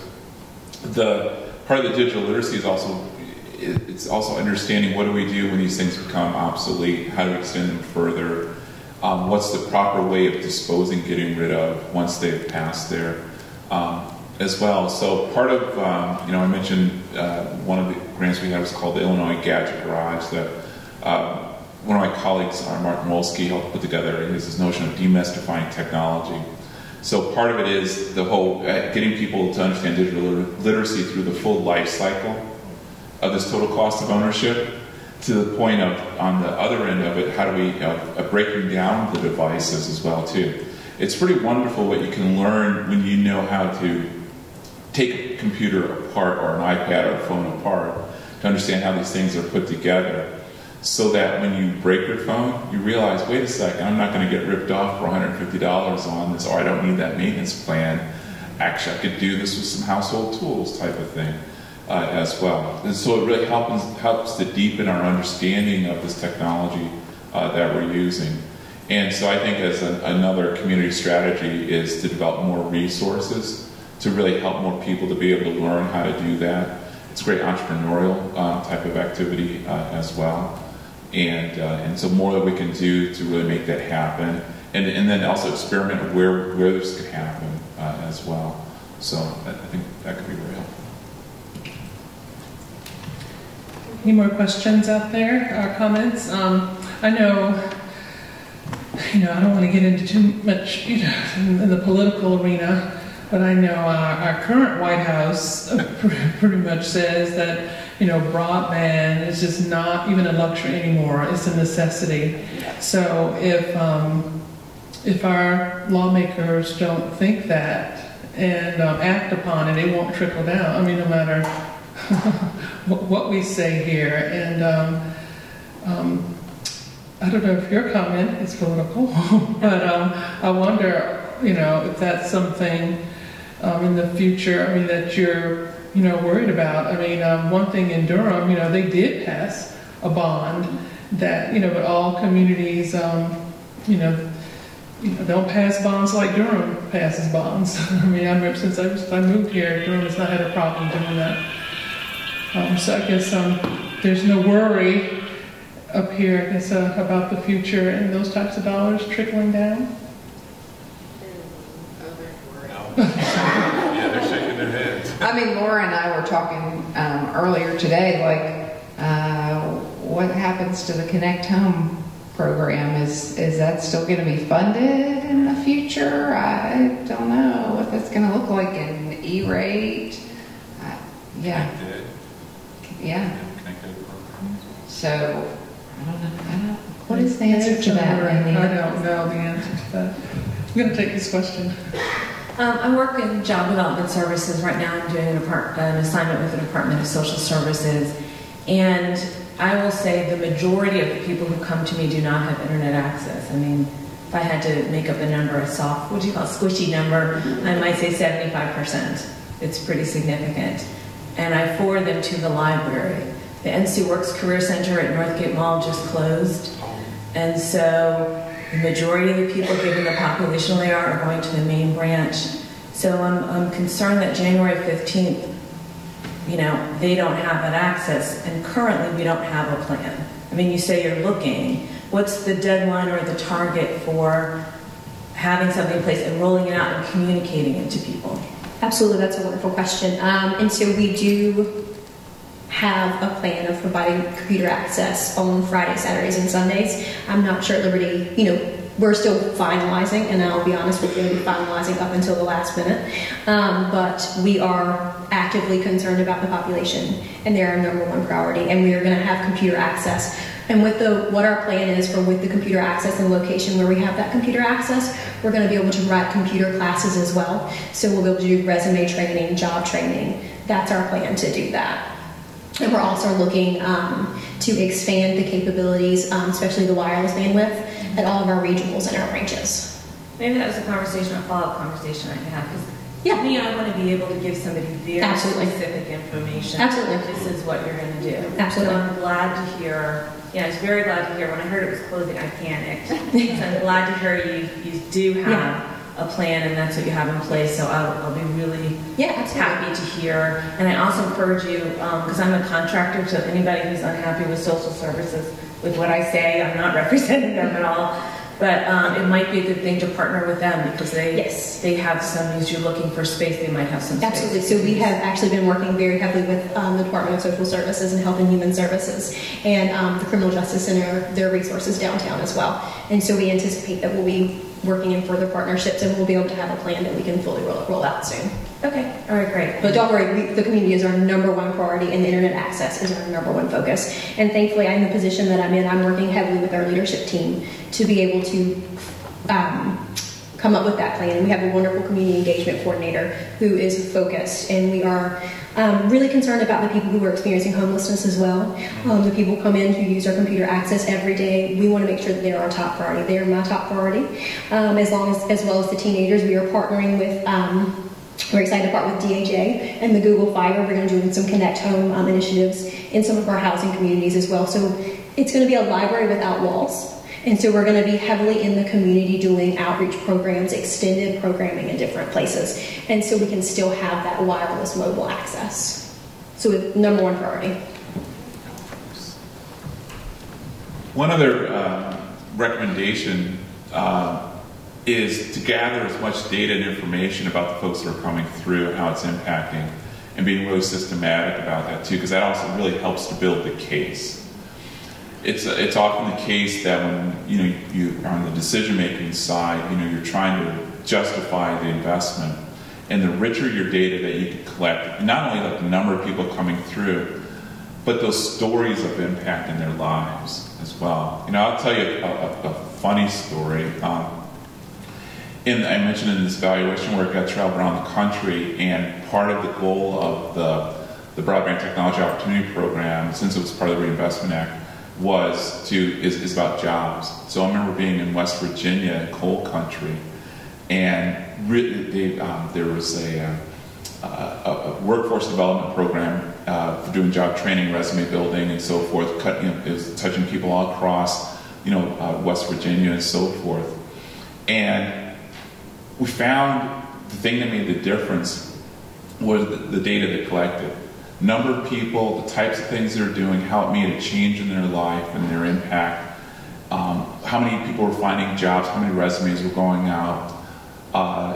the part of the digital literacy is also understanding what do we do when these things become obsolete, how do we extend them further, what's the proper way of disposing, getting rid of once they've passed there as well. So part of, you know, I mentioned one of the grants we had was called the Illinois Gadget Garage that one of my colleagues, Martin Wolski, helped put together. It is this notion of demystifying technology. So part of it is the whole getting people to understand digital literacy through the full life cycle of this total cost of ownership, to the point of, on the other end of it, how do we breaking down the devices as well too. It's pretty wonderful what you can learn when you know how to take a computer apart, or an iPad or a phone apart, to understand how these things are put together, so that when you break your phone, you realize, wait a second, I'm not going to get ripped off for $150 on this, or I don't need that maintenance plan. Actually, I could do this with some household tools type of thing as well. And so it really helps to deepen our understanding of this technology that we're using. And so I think as another community strategy is to develop more resources to really help more people to be able to learn how to do that. It's a great entrepreneurial type of activity as well. And so more that we can do to really make that happen. And then also experiment where this could happen as well. So I think that could be very helpful. Any more questions out there or comments? I know, I don't want to get into too much, in the political arena, but I know our current White House pretty much says that, broadband is just not even a luxury anymore. It's a necessity. So if our lawmakers don't think that, and act upon, and it won't trickle down. I mean, no matter what we say here. And I don't know if your comment is political, but I wonder, if that's something in the future, that you're, worried about. One thing in Durham, they did pass a bond that, but all communities, don't pass bonds like Durham passes bonds. I remember since I moved here, Durham has not had a problem doing that. So I guess there's no worry up here, I guess, about the future and those types of dollars trickling down. Yeah, they're shaking their heads. Laura and I were talking earlier today, what happens to the Connect Home program? Is that still going to be funded in the future? I don't know what that's going to look like in E-rate. Yeah. So, I don't know. What is the answer to that? I don't know the answer to that. I'm going to take this question. I work in job development services. Right now I'm doing an assignment with the Department of Social Services. And I will say the majority of the people who come to me do not have internet access. If I had to make up a number, a soft, what do you call it, squishy number, I might say 75%. It's pretty significant. And I forward them to the library. The NC Works Career Center at Northgate Mall just closed. And so the majority of the people, given the population they are going to the main branch. So I'm concerned that January 15th, they don't have that access, and currently we don't have a plan. You say you're looking. What's the deadline or the target for having something in place and rolling it out and communicating it to people? Absolutely, that's a wonderful question. And so we do have a plan of providing computer access on Fridays, Saturdays, and Sundays. I'm not sure at Liberty, we're still finalizing, and I'll be honest, we're going to be finalizing up until the last minute. But we are actively concerned about the population, and they're our #1 priority, and we are going to have computer access. And with what our plan is with the computer access and location where we have that computer access, we're going to be able to write computer classes as well. So we'll be able to do resume training, job training. That's our plan to do that. And we're also looking to expand the capabilities, especially the wireless bandwidth, at all of our regionals and our ranges. Maybe that was a follow-up conversation I could have. To me, I want to be able to give somebody very specific information. Absolutely. This is what you're going to do. Absolutely. So I'm glad to hear. I was very glad to hear when I heard it was closing. I panicked. So I'm glad to hear you do have a plan, and that's what you have in place. So I'll be really happy to hear. And I also encourage you, because I'm a contractor, so anybody who's unhappy with social services, with what I say, I'm not representing them at all. But it might be a good thing to partner with them, because they have some, as you're looking for space, they might have some space. Absolutely. So we have actually been working very heavily with the Department of Social Services and Health and Human Services and the Criminal Justice Center, their resources downtown as well. And so we anticipate that we'll be working in further partnerships, and we'll be able to have a plan that we can fully roll out soon. Okay. All right, great. But don't worry, the community is our #1 priority, and the internet access is our #1 focus. And thankfully, I'm in the position that I'm in. I'm working heavily with our leadership team to be able to come up with that plan. And we have a wonderful community engagement coordinator who is focused, and we are really concerned about the people who are experiencing homelessness as well. The people who come in who use our computer access every day. We want to make sure that they're our top priority. They are my top priority. As well as the teenagers, we are partnering with. We're excited to partner with DHA and the Google Fiber. We're going to do some Connect Home initiatives in some of our housing communities as well. So it's going to be a library without walls. And so we're going to be heavily in the community doing outreach programs, extended programming in different places. And so we can still have that wireless mobile access. So it's #1 priority. One other recommendation is to gather as much data and information about the folks that are coming through and how it's impacting, and being really systematic about that too, because that also really helps to build the case. It's often the case that when you are on the decision-making side, you're trying to justify the investment, and the richer your data that you can collect, not only like the number of people coming through, but those stories of impact in their lives as well. I'll tell you a funny story. I mentioned in this evaluation work, I traveled around the country, and part of the goal of the Broadband Technology Opportunity Program, since it was part of the Reinvestment Act, is about jobs. So I remember being in West Virginia, coal country, and there was a workforce development program for doing job training, resume building, and so forth. It was touching people all across, West Virginia and so forth. And we found the thing that made the difference was the data they collected. Number of people, the types of things they're doing, how it made a change in their life and their impact, how many people were finding jobs, how many resumes were going out,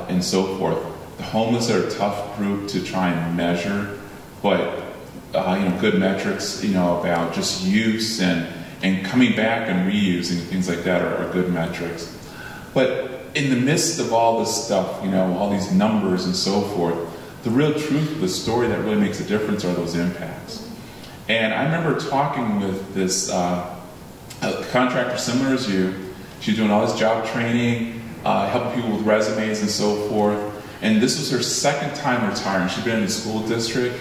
and so forth. The homeless are a tough group to try and measure, but good metrics, about just use and coming back and reusing, things like that are good metrics. But in the midst of all this stuff, all these numbers and so forth, the real truth, the story that really makes a difference are those impacts. And I remember talking with this a contractor similar as you. She's doing all this job training, helping people with resumes and so forth. And this was her second time retiring. She'd been in the school district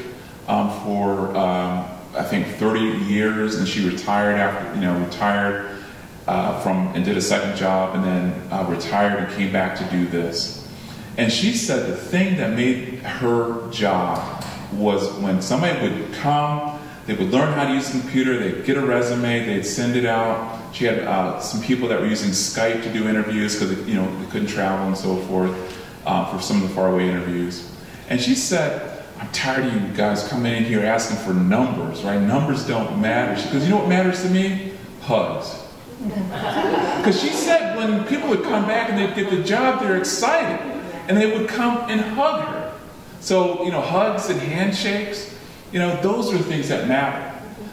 for I think 30 years, and she retired and did a second job, and then retired and came back to do this. And she said the thing that made her job was when somebody would come, they would learn how to use a computer, they'd get a resume, they'd send it out. She had some people that were using Skype to do interviews because they couldn't travel and so forth for some of the faraway interviews. And she said, I'm tired of you guys coming in here asking for numbers, right? Numbers don't matter. She goes, you know what matters to me? Hugs. Because she said when people would come back and they'd get the job, they're excited. And they would come and hug her. So, hugs and handshakes, those are things that matter.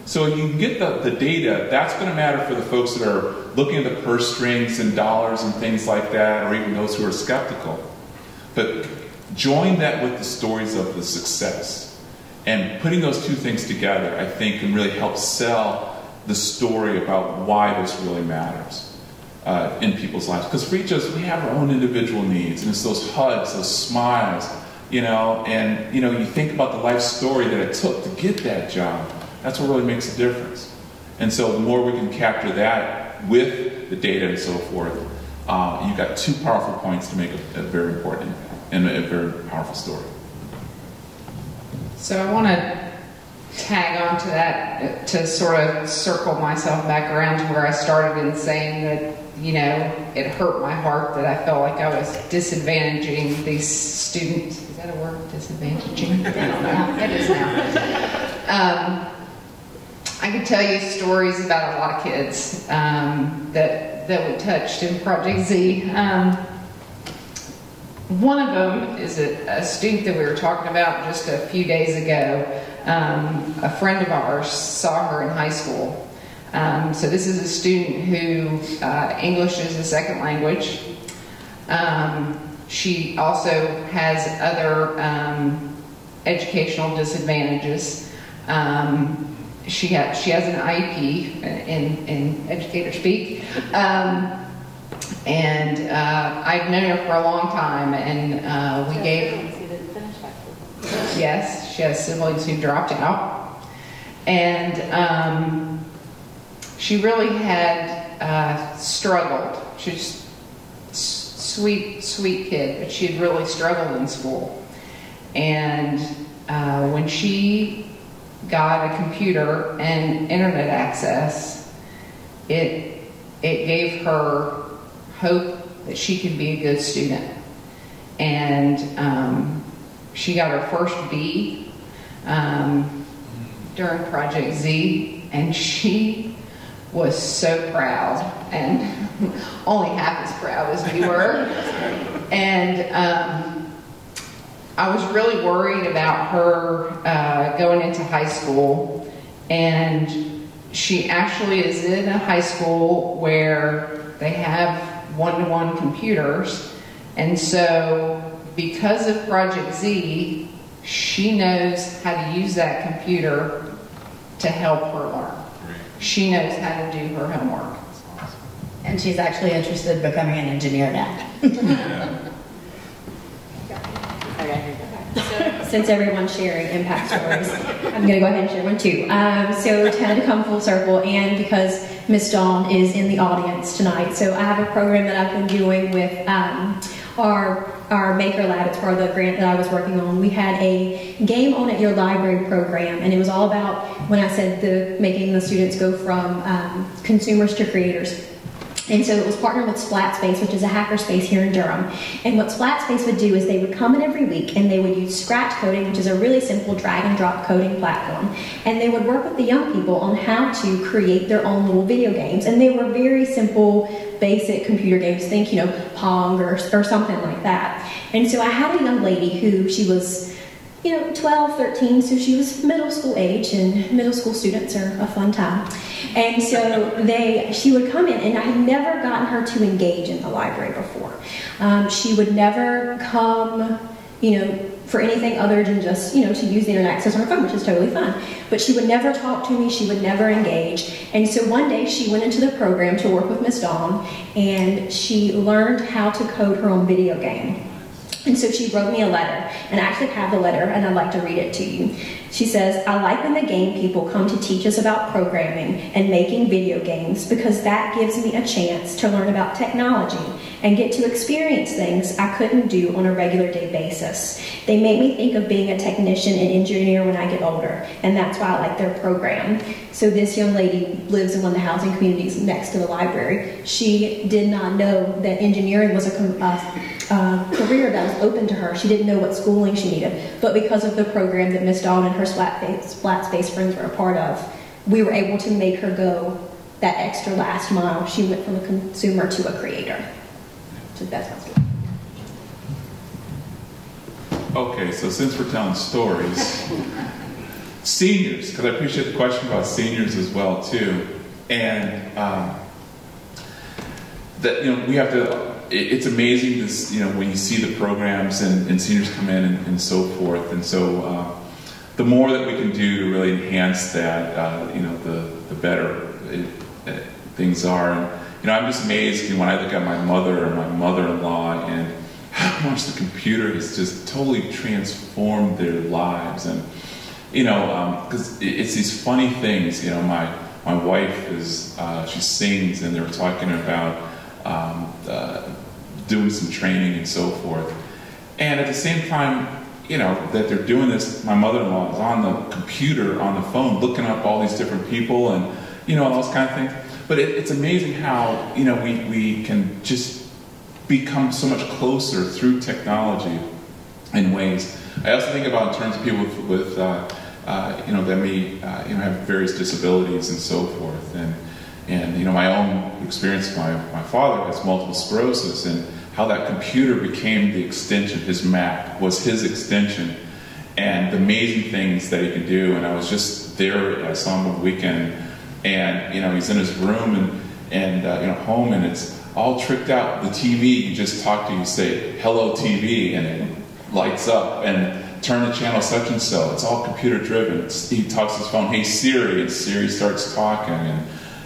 So you can get the data, that's going to matter for the folks that are looking at the purse strings and dollars and things like that, or even those who are skeptical. But join that with the stories of the success. And putting those two things together, I think, can really help sell the story about why this really matters in people's lives. Because for each of us, we have our own individual needs, and it's those hugs, those smiles, and you think about the life story that it took to get that job. That's what really makes a difference. And so the more we can capture that with the data and so forth, you've got two powerful points to make a very important impact and a very powerful story. So I want to tag on to that to sort of circle myself back around to where I started in saying that, it hurt my heart that I felt like I was disadvantaging these students. Is that a word? Disadvantaging? I don't know. It is now. I could tell you stories about a lot of kids that we touched in Project Z. One of them is a student that we were talking about just a few days ago. A friend of ours saw her in high school. So this is a student who English is a second language. She also has other educational disadvantages. She has an IEP in educator speak. And I've known her for a long time, and we gave... Yes, she has siblings who dropped out. And she really had struggled. She's a sweet kid, but she had really struggled in school. And when she got a computer and internet access, it gave her hope that she could be a good student. And she got her first B during Project Z, and she was so proud, and only half as proud as we were. And I was really worried about her going into high school, and she actually is in a high school where they have one-to-one computers, and so because of Project Z, she knows how to use that computer to help her learn. She knows how to do her homework. And she's actually interested in becoming an engineer now. Since everyone's sharing impact stories, I'm going to go ahead and share one too. So to kind of come full circle, and because Miss Dawn is in the audience tonight, so I have a program that I've been doing with our Maker Lab. It's part of the grant that I was working on. We had a Game On at Your Library program, and it was all about, when I said making the students go from consumers to creators. And so it was partnered with SplatSpace, which is a hackerspace here in Durham. And what SplatSpace would do is they would come in every week and they would use Scratch coding, which is a really simple drag and drop coding platform. And they would work with the young people on how to create their own little video games. And they were very simple, basic computer games. Think, Pong or something like that. And so I had a young lady who, she was 12, 13, so she was middle school age, and middle school students are a fun time. And so she would come in, and I had never gotten her to engage in the library before. She would never come, for anything other than just, to use the internet access on her phone, which is totally fine. But she would never talk to me, she would never engage. And so one day she went into the program to work with Miss Dawn, and she learned how to code her own video game. And so she wrote me a letter, and I actually have the letter, and I'd like to read it to you. She says, "I like when the game people come to teach us about programming and making video games, because that gives me a chance to learn about technology and get to experience things I couldn't do on a regular day basis. They make me think of being a technician and engineer when I get older, and that's why I like their program." So this young lady lives in one of the housing communities next to the library. She did not know that engineering was a career that was open to her. She didn't know what schooling she needed. But because of the program that Miss Dawn and her SplatSpace friends were a part of, we were able to make her go that extra last mile. She went from a consumer to a creator. So that's my story. Okay, so since we're telling stories, seniors, because I appreciate the question about seniors as well too, and that we have to. It's amazing this, when you see the programs and seniors come in and so forth, and so the more that we can do to really enhance that, the better things are. And I'm just amazed when I look at my mother and my mother-in-law and how much the computer has just totally transformed their lives. And because it's these funny things. My wife she sings, and they were talking about doing some training and so forth. And at the same time, that they're doing this, my mother-in-law is on the computer, on the phone, looking up all these different people and, all those kind of things. But it's amazing how, we can just become so much closer through technology in ways. I also think about in terms of people with that may, have various disabilities and so forth. And my own experience, my father has multiple sclerosis, and how that computer became the extension. His Mac was his extension, and the amazing things that he could do. And I was just there, I saw him over the weekend, and he's in his room and home, and it's all tricked out. The TV, you just talk to, you say, "Hello TV," and it lights up, and turn the channel such and so. It's all computer driven. He talks to his phone, "Hey Siri," and Siri starts talking, and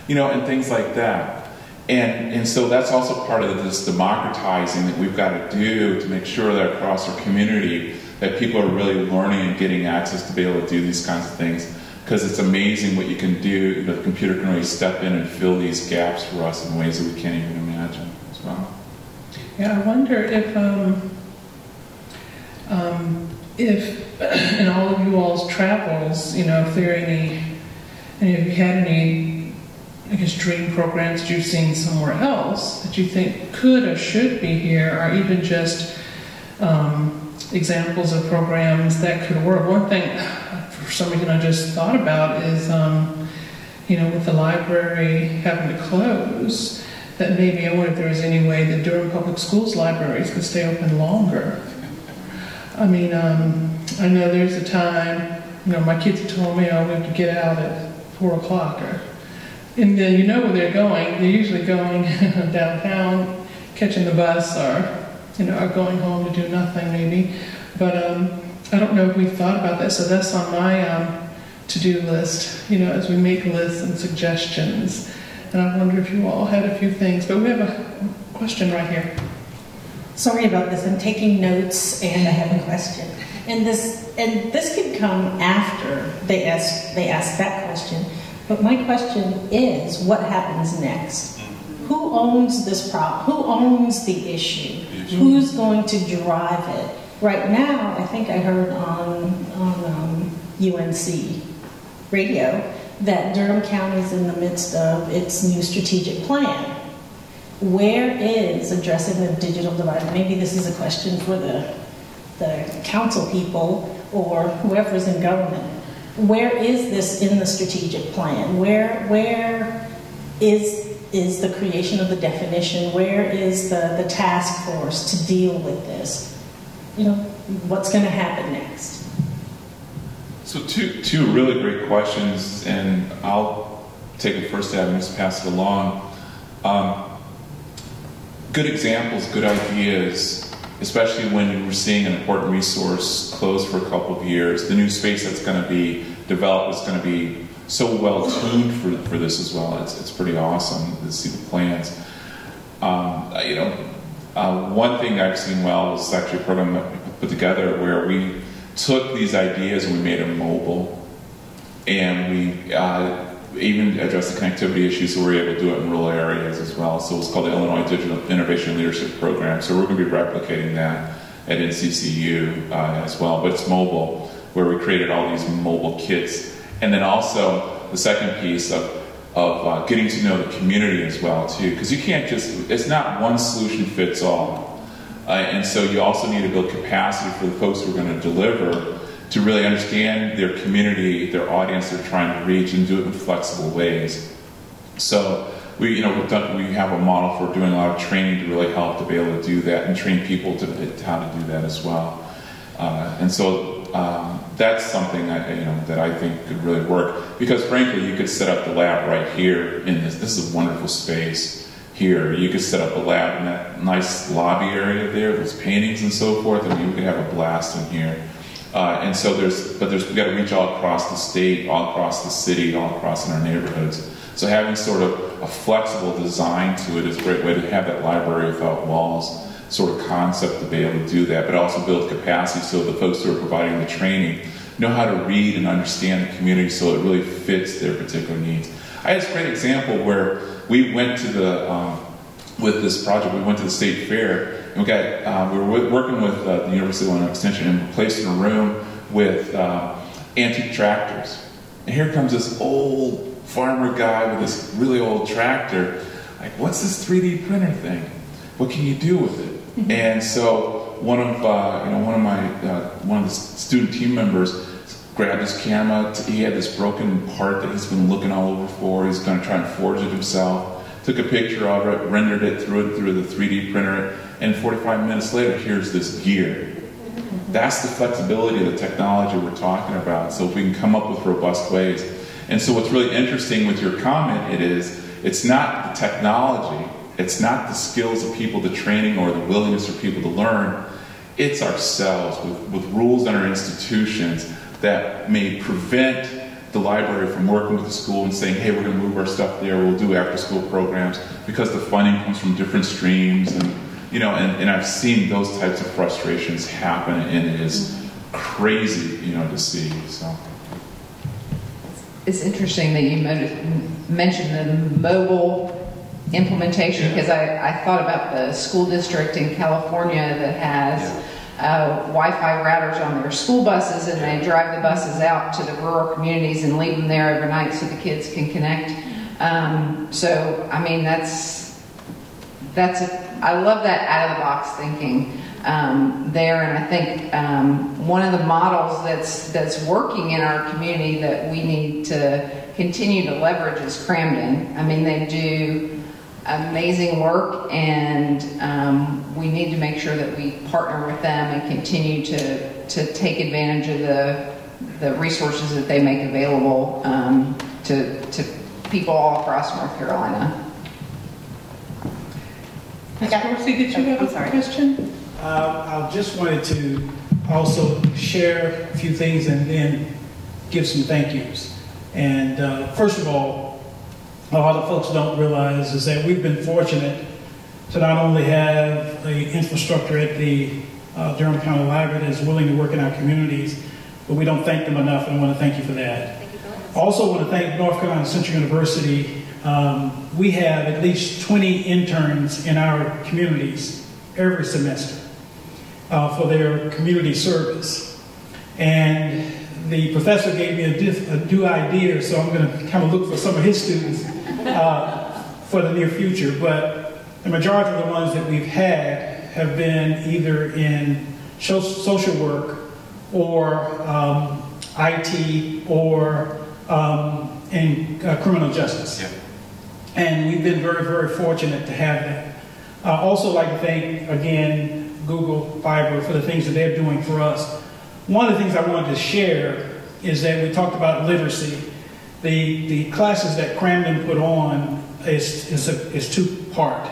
and things like that. And so that's also part of this democratizing that we've got to do to make sure that across our community that people are really learning and getting access to be able to do these kinds of things, because it's amazing what you can do. The computer can really step in and fill these gaps for us in ways that we can't even imagine as well. Yeah, I wonder if in all of you all's travels, if there are any of you had any, I guess, dream programs that you've seen somewhere else that you think could or should be here, or even just examples of programs that could work. One thing, for some reason, I just thought about is, with the library having to close, that maybe I wonder if there was any way that Durham Public Schools libraries could stay open longer. I mean, I know there's a time, my kids have told me, we have to get out at 4 o'clock, and then where they're going. They're usually going downtown, catching the bus, or are going home to do nothing maybe. But I don't know if we've thought about that. So that's on my to-do list. As we make lists and suggestions, and I wonder if you all had a few things, but we have a question right here. Sorry about this. I'm taking notes, and I have a question. And this could come after they ask that question. But my question is, what happens next? Who owns this problem? Who owns the issue? Who's going to drive it? Right now, I think I heard on UNC radio that Durham County is in the midst of its new strategic plan. Where is addressing the digital divide? Maybe this is a question for the council people or whoever's in government. Where is this in the strategic plan? Where is the creation of the definition? Where is the task force to deal with this? You know, what's going to happen next? So two really great questions, and I'll take a first stab and just pass it along. Good examples, good ideas, especially when we're seeing an important resource closed for a couple of years. The new space that's going to be developed is going to be so well tuned for this as well. It's pretty awesome to see the plans. One thing I've seen well is actually a program that we put together where we took these ideas and we made them mobile, and we even addressed the connectivity issues, so we're able to do it in rural areas as well. So it's called the Illinois Digital Innovation Leadership Program. So we're going to be replicating that at NCCU as well, but it's mobile, where we created all these mobile kits. And then also the second piece of getting to know the community as well too, because you can't just, it's not one solution fits all. And so you also need to build capacity for the folks who are going to deliver to really understand their community, their audience they're trying to reach, and do it in flexible ways. So we have a model for doing a lot of training to really help to be able to do that and train people to how to do that as well. And so that's something that I think could really work, because frankly you could set up the lab right here in this. This is a wonderful space here. You could set up a lab in that nice lobby area there, those paintings and so forth, and you could have a blast in here. And so we've got to reach all across the state, all across the city, all across in our neighborhoods. So having sort of a flexible design to it is a great way to have that library without walls sort of concept to be able to do that, but also build capacity so the folks who are providing the training know how to read and understand the community so it really fits their particular needs. I had this great example where we went to with this project, we went to the state fair, and we were working with the University of Illinois Extension, and we placed in a room with antique tractors. And here comes this old farmer guy with this really old tractor. Like, what's this 3D printer thing? What can you do with it? Mm-hmm. And so one of the student team members grabbed his camera. He had this broken part that he's been looking all over for. He's going to try and forge it himself. Took a picture of it, rendered it, threw it through the 3D printer, and 45 minutes later, here's this gear. That's the flexibility of the technology we're talking about. So if we can come up with robust ways. And so what's really interesting with your comment, it's not the technology, it's not the skills of people, the training, or the willingness for people to learn. It's ourselves with rules in our institutions that may prevent the library from working with the school and saying, hey, we're going to move our stuff there, we'll do after-school programs, because the funding comes from different streams, and I've seen those types of frustrations happen, and it is crazy, to see. So it's interesting that you mentioned the mobile implementation, because I thought about the school district in California that has Wi-Fi routers on their school buses, and they drive the buses out to the rural communities and leave them there overnight so the kids can connect. So I mean, I love that out-of-the-box thinking there, and I think one of the models that's working in our community that we need to continue to leverage is Cramden. I mean, they do amazing work, and we need to make sure that we partner with them and continue to take advantage of the resources that they make available to people all across North Carolina. Dorsey, did you have a question? I just wanted to also share a few things and then give some thank yous. And first of all, a lot of folks don't realize is that we've been fortunate to not only have an infrastructure at the Durham County Library that is willing to work in our communities, but we don't thank them enough, and I want to thank you for that. I also want to thank North Carolina Central University. We have at least 20 interns in our communities every semester for their community service. And the professor gave me a new idea, so I'm going to kind of look for some of his students for the near future. But the majority of the ones that we've had have been either in social work or IT or in criminal justice. Yeah. And we've been very, very fortunate to have that. I also like to thank, again, Google Fiber for the things that they're doing for us. One of the things I wanted to share is that we talked about literacy. The classes that Cramden put on is two-part.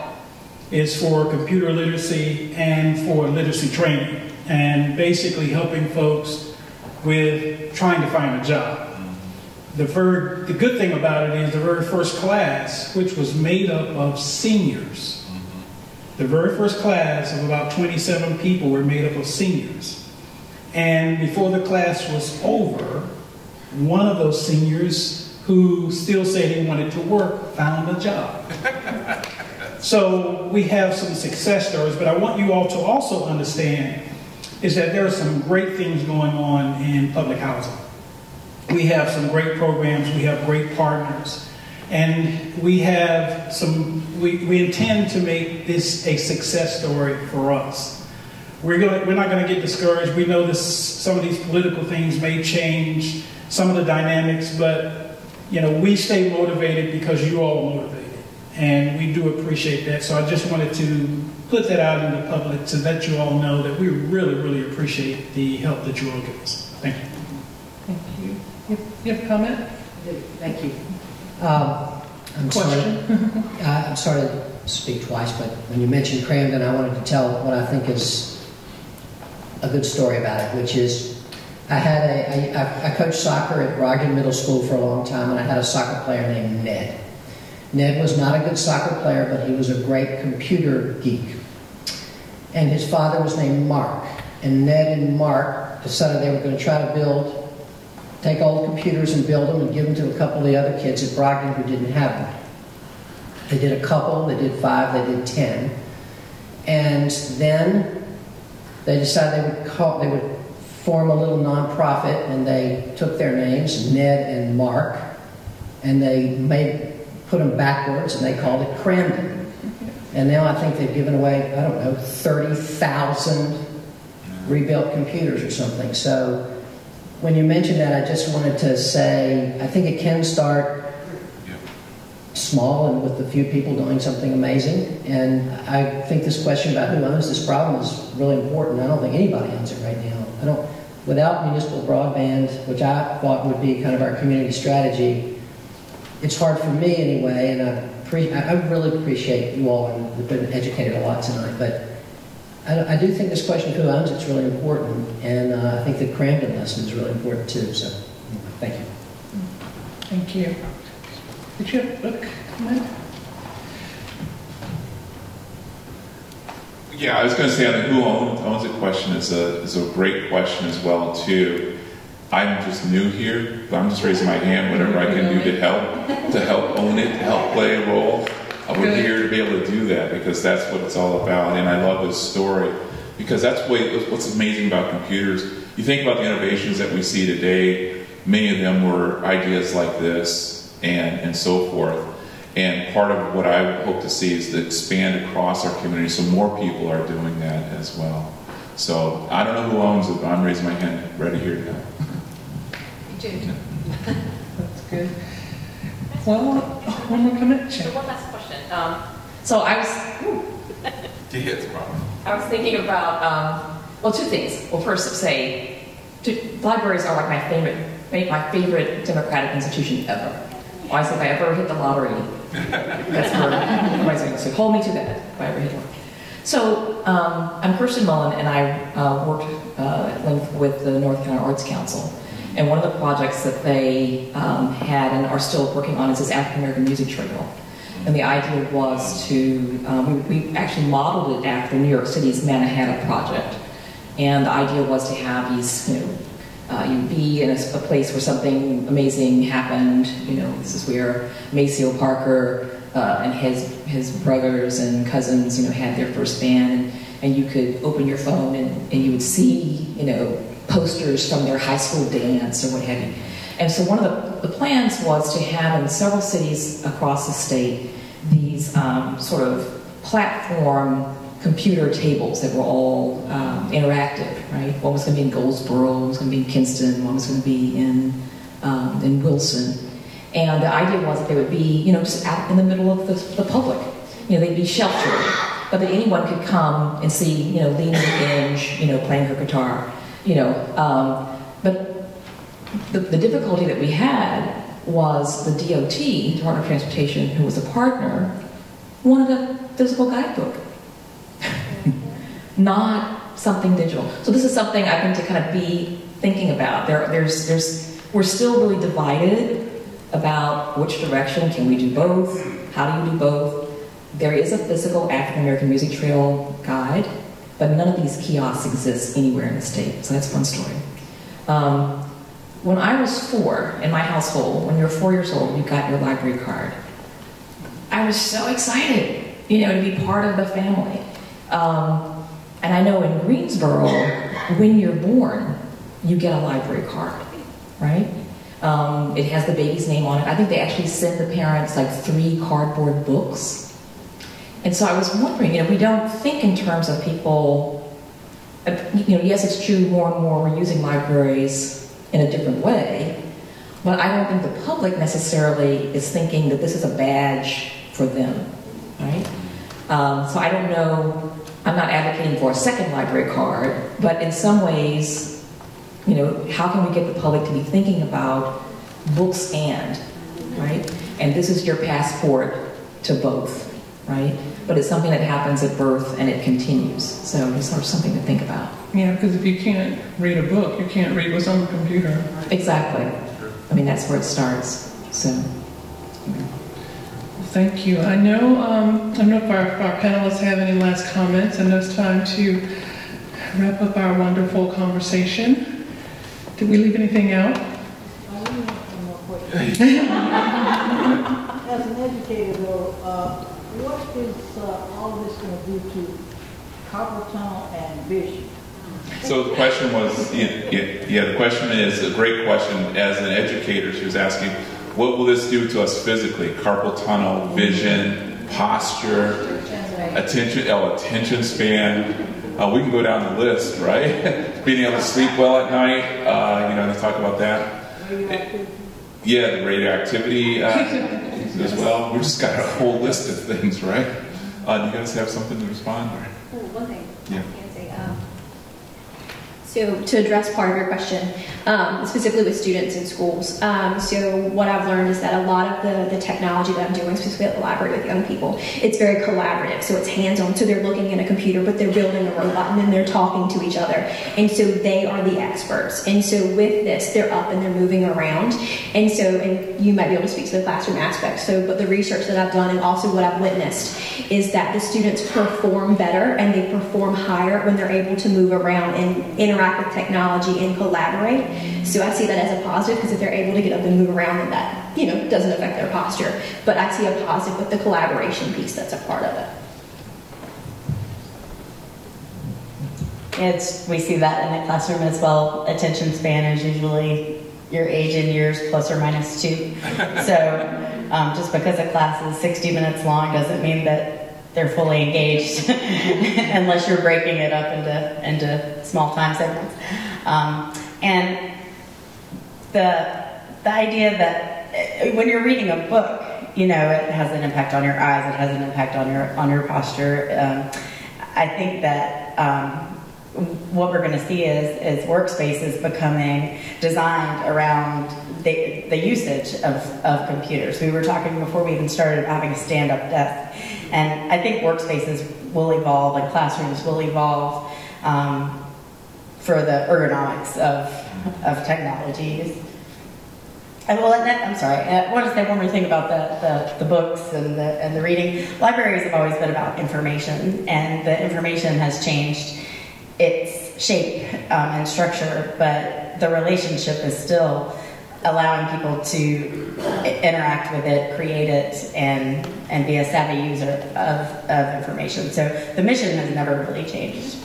It's for computer literacy and for literacy training, and basically helping folks with trying to find a job. The good thing about it is the very first class, which was made up of seniors, the very first class of about 27 people were made up of seniors. And before the class was over, one of those seniors who still said he wanted to work found a job. So we have some success stories, but I want you all to also understand is that there are some great things going on in public housing. We have some great programs, we have great partners, and we have we intend to make this a success story for us. We're not going to get discouraged. We know some of these political things may change some of the dynamics, but we stay motivated because you all are motivated, and we do appreciate that. So I just wanted to put that out in the public to let you all know that we really, really appreciate the help that you all give us. Thank you. Thank you. You have a comment? Thank you. I'm sorry to speak twice, but when you mentioned Cramden, I wanted to tell what I think is a good story about it, which is I coached soccer at Brogden Middle School for a long time, and I had a soccer player named Ned. Ned was not a good soccer player, but he was a great computer geek. And his father was named Mark. And Ned and Mark decided they were going to try to take old computers and build them and give them to a couple of the other kids at Brogden who didn't have them. They did a couple, they did 5, they did 10. And then they decided they would form a little nonprofit, and they took their names, Ned and Mark, and they put them backwards, and they called it Cramden. And now I think they've given away, 30,000 rebuilt computers or something. So when you mentioned that, I just wanted to say, I think it can start small and with a few people doing something amazing. And I think this question about who owns this problem is really important. I don't think anybody owns it right now. Without municipal broadband, which I thought would be kind of our community strategy, it's hard for me anyway, and I really appreciate you all, and we've been educated a lot tonight, but I do think this question of who owns it's really important, and I think the Cramden lesson is really important too, so thank you. Thank you. Did you have a comment? Yeah, I was going to say, I think who owns it question is a great question as well too. I'm just new here, but I'm just raising my hand, whatever I can do to help own it, to help play a role. We're here to be able to do that because that's what it's all about. And I love this story because that's what's amazing about computers. You think about the innovations that we see today, many of them were ideas like this and so forth. And part of what I hope to see is to expand across our community so more people are doing that as well. So I don't know who owns it, but I'm raising my hand ready here to help. That's good. Well, one more comment. Sure, one last question. So I was thinking about two things. Well, first, say libraries are like my favorite democratic institution ever. Well, I say if I ever hit the lottery, that's where everybody's going to say, hold me to that if I ever hit one. So I'm Kirsten Mullen, and I worked at length with the North Carolina Arts Council. And one of the projects that they had and are still working on is this African American Music Trail. And the idea was to, we actually modeled it after New York City's Manhattan Project. And the idea was to have these, you'd be in a place where something amazing happened. This is where Maceo Parker and his brothers and cousins, had their first band. And you could open your phone and you would see, posters from their high school dance or what have you. And so one of the plans was to have in several cities across the state these sort of platform computer tables that were all interactive, right? One was going to be in Goldsboro, one was going to be in Kinston, one was going to be in Wilson. And the idea was that they would be, just out in the middle of the public. They'd be sheltered, but that anyone could come and see, Lena Binge, playing her guitar, But the difficulty that we had was the DOT, Department of Transportation, who was a partner, wanted a physical guidebook, not something digital. So this is something I think to kind of be thinking about. We're still really divided about which direction. Can we do both? How do you do both? There is a physical African American Music Trail guide, but none of these kiosks exist anywhere in the state. So that's one story. When I was 4 in my household, when you were 4 years old, you got your library card. I was so excited, to be part of the family. And I know in Greensboro, when you're born, you get a library card, right? It has the baby's name on it. I think they actually send the parents like 3 cardboard books. And so I was wondering, we don't think in terms of people, yes, it's true, more and more we're using libraries in a different way, but I don't think the public necessarily is thinking that this is a badge for them, right? So I don't know, I'm not advocating for a second library card, but in some ways, how can we get the public to be thinking about books right? And this is your passport to both, right? But it's something that happens at birth and it continues. So it's sort of something to think about. Yeah, because if you can't read a book, you can't read what's on the computer. Exactly. I mean, that's where it starts. So. Thank you. I know if our panelists have any last comments. I know it's time to wrap up our wonderful conversation. Did we leave anything out? As an educator, though, what is all this going to do to carpal tunnel and vision? So the question was, the question is a great question. As an educator, she was asking, what will this do to us physically? Carpal tunnel, vision, posture, attention span. We can go down the list, right? Being able to sleep well at night, to talk about that. Yeah, the radioactivity as well. We just got a whole list of things, right? Do you guys have something to respond? Or? One thing. Yeah. So to address part of your question, specifically with students in schools, so what I've learned is that a lot of the technology that I'm doing, specifically at the library with young people, it's very collaborative, so it's hands-on. So they're looking at a computer, but they're building a robot, and then they're talking to each other. And so they are the experts. And so with this, they're up and they're moving around. And you might be able to speak to the classroom aspect. So, but the research that I've done and also what I've witnessed is that the students perform better and they perform higher when they're able to move around and interact with technology and collaborate. So I see that as a positive, because if they're able to get up and move around, then that doesn't affect their posture. But I see a positive with the collaboration piece that's a part of it. We see that in the classroom as well. Attention span is usually your age in years plus or minus 2. So just because a class is 60 minutes long doesn't mean that they're fully engaged unless you're breaking it up into small time segments. And the idea that when you're reading a book, it has an impact on your eyes, it has an impact on your posture. I think that what we're going to see is workspaces becoming designed around the usage of computers. We were talking before we even started having a stand-up desk. And I think workspaces will evolve and classrooms will evolve for the ergonomics of technologies. And well, I'm sorry. I want to say one more thing about the books and the reading. Libraries have always been about information, and the information has changed its shape and structure, but the relationship is still allowing people to interact with it, create it, and be a savvy user of information. So the mission has never really changed.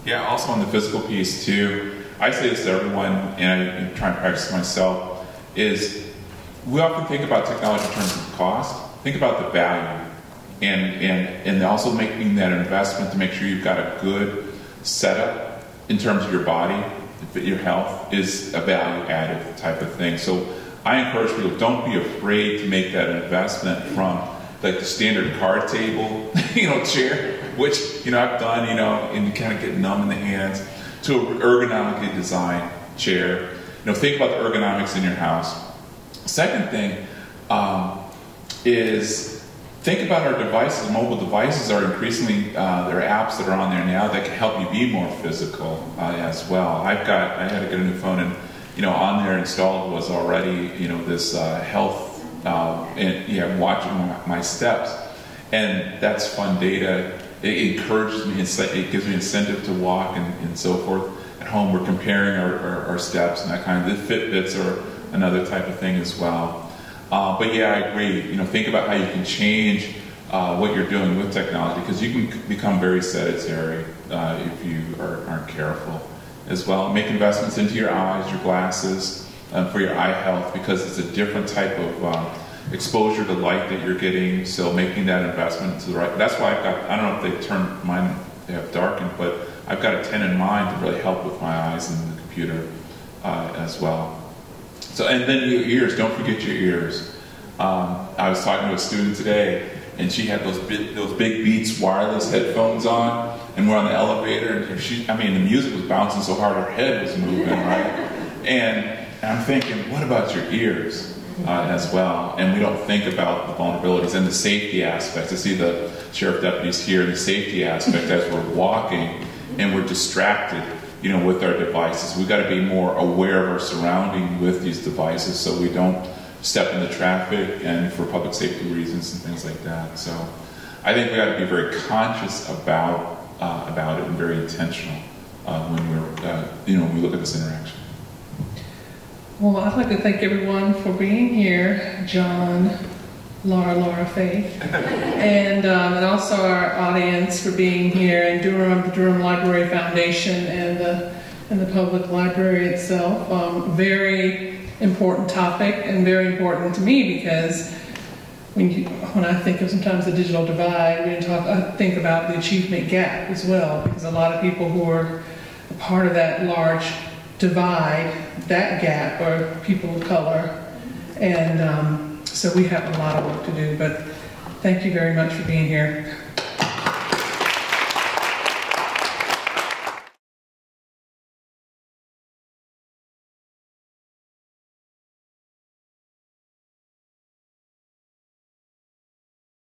Yeah, also on the physical piece too, I say this to everyone, and I try and practice myself, is we often think about technology in terms of cost. Think about the value, and also making that investment to make sure you've got a good setup in terms of your body, your health is a value-added type of thing. So I encourage people, don't be afraid to make that investment from like the standard card table, chair, which, I've done, and you kind of get numb in the hands, to an ergonomically designed chair. Think about the ergonomics in your house. Second thing is think about our devices. Mobile devices are increasingly, there are apps that are on there now that can help you be more physical as well. I had to get a new phone, and on there installed was already this health and watching my steps, and that's fun data. It encourages me, it gives me incentive to walk and so forth. At home, we're comparing our steps and that kind of. The Fitbits are another type of thing as well. But yeah, I agree. Think about how you can change what you're doing with technology, because you can become very sedentary if you aren't careful as well. Make investments into your eyes, your glasses, for your eye health, because it's a different type of exposure to light that you're getting. So making that investment to the right. That's why I've got, I don't know if they turned mine, they have darkened, but I've got a 10 in mind to really help with my eyes and the computer as well. So, and then your ears, don't forget your ears. I was talking to a student today, and she had those big Beats wireless headphones on, and we're on the elevator, and the music was bouncing so hard her head was moving, right? And I'm thinking, what about your ears as well? And we don't think about the vulnerabilities and the safety aspects. I see the sheriff deputies here, and the safety aspect as we're walking, and we're distracted, with our devices. We've got to be more aware of our surrounding with these devices, so we don't step into traffic and for public safety reasons and things like that. So I think we got to be very conscious about it and very intentional when we're when we look at this interaction. Well, I'd like to thank everyone for being here, John, Laura, Faith, and also our audience for being here, and the Durham Library Foundation, and the public library itself. Very important topic, and very important to me, because when I think of sometimes the digital divide, I think about the achievement gap as well, because a lot of people who are a part of that large divide, that gap, are people of color, and so we have a lot of work to do, but thank you very much for being here.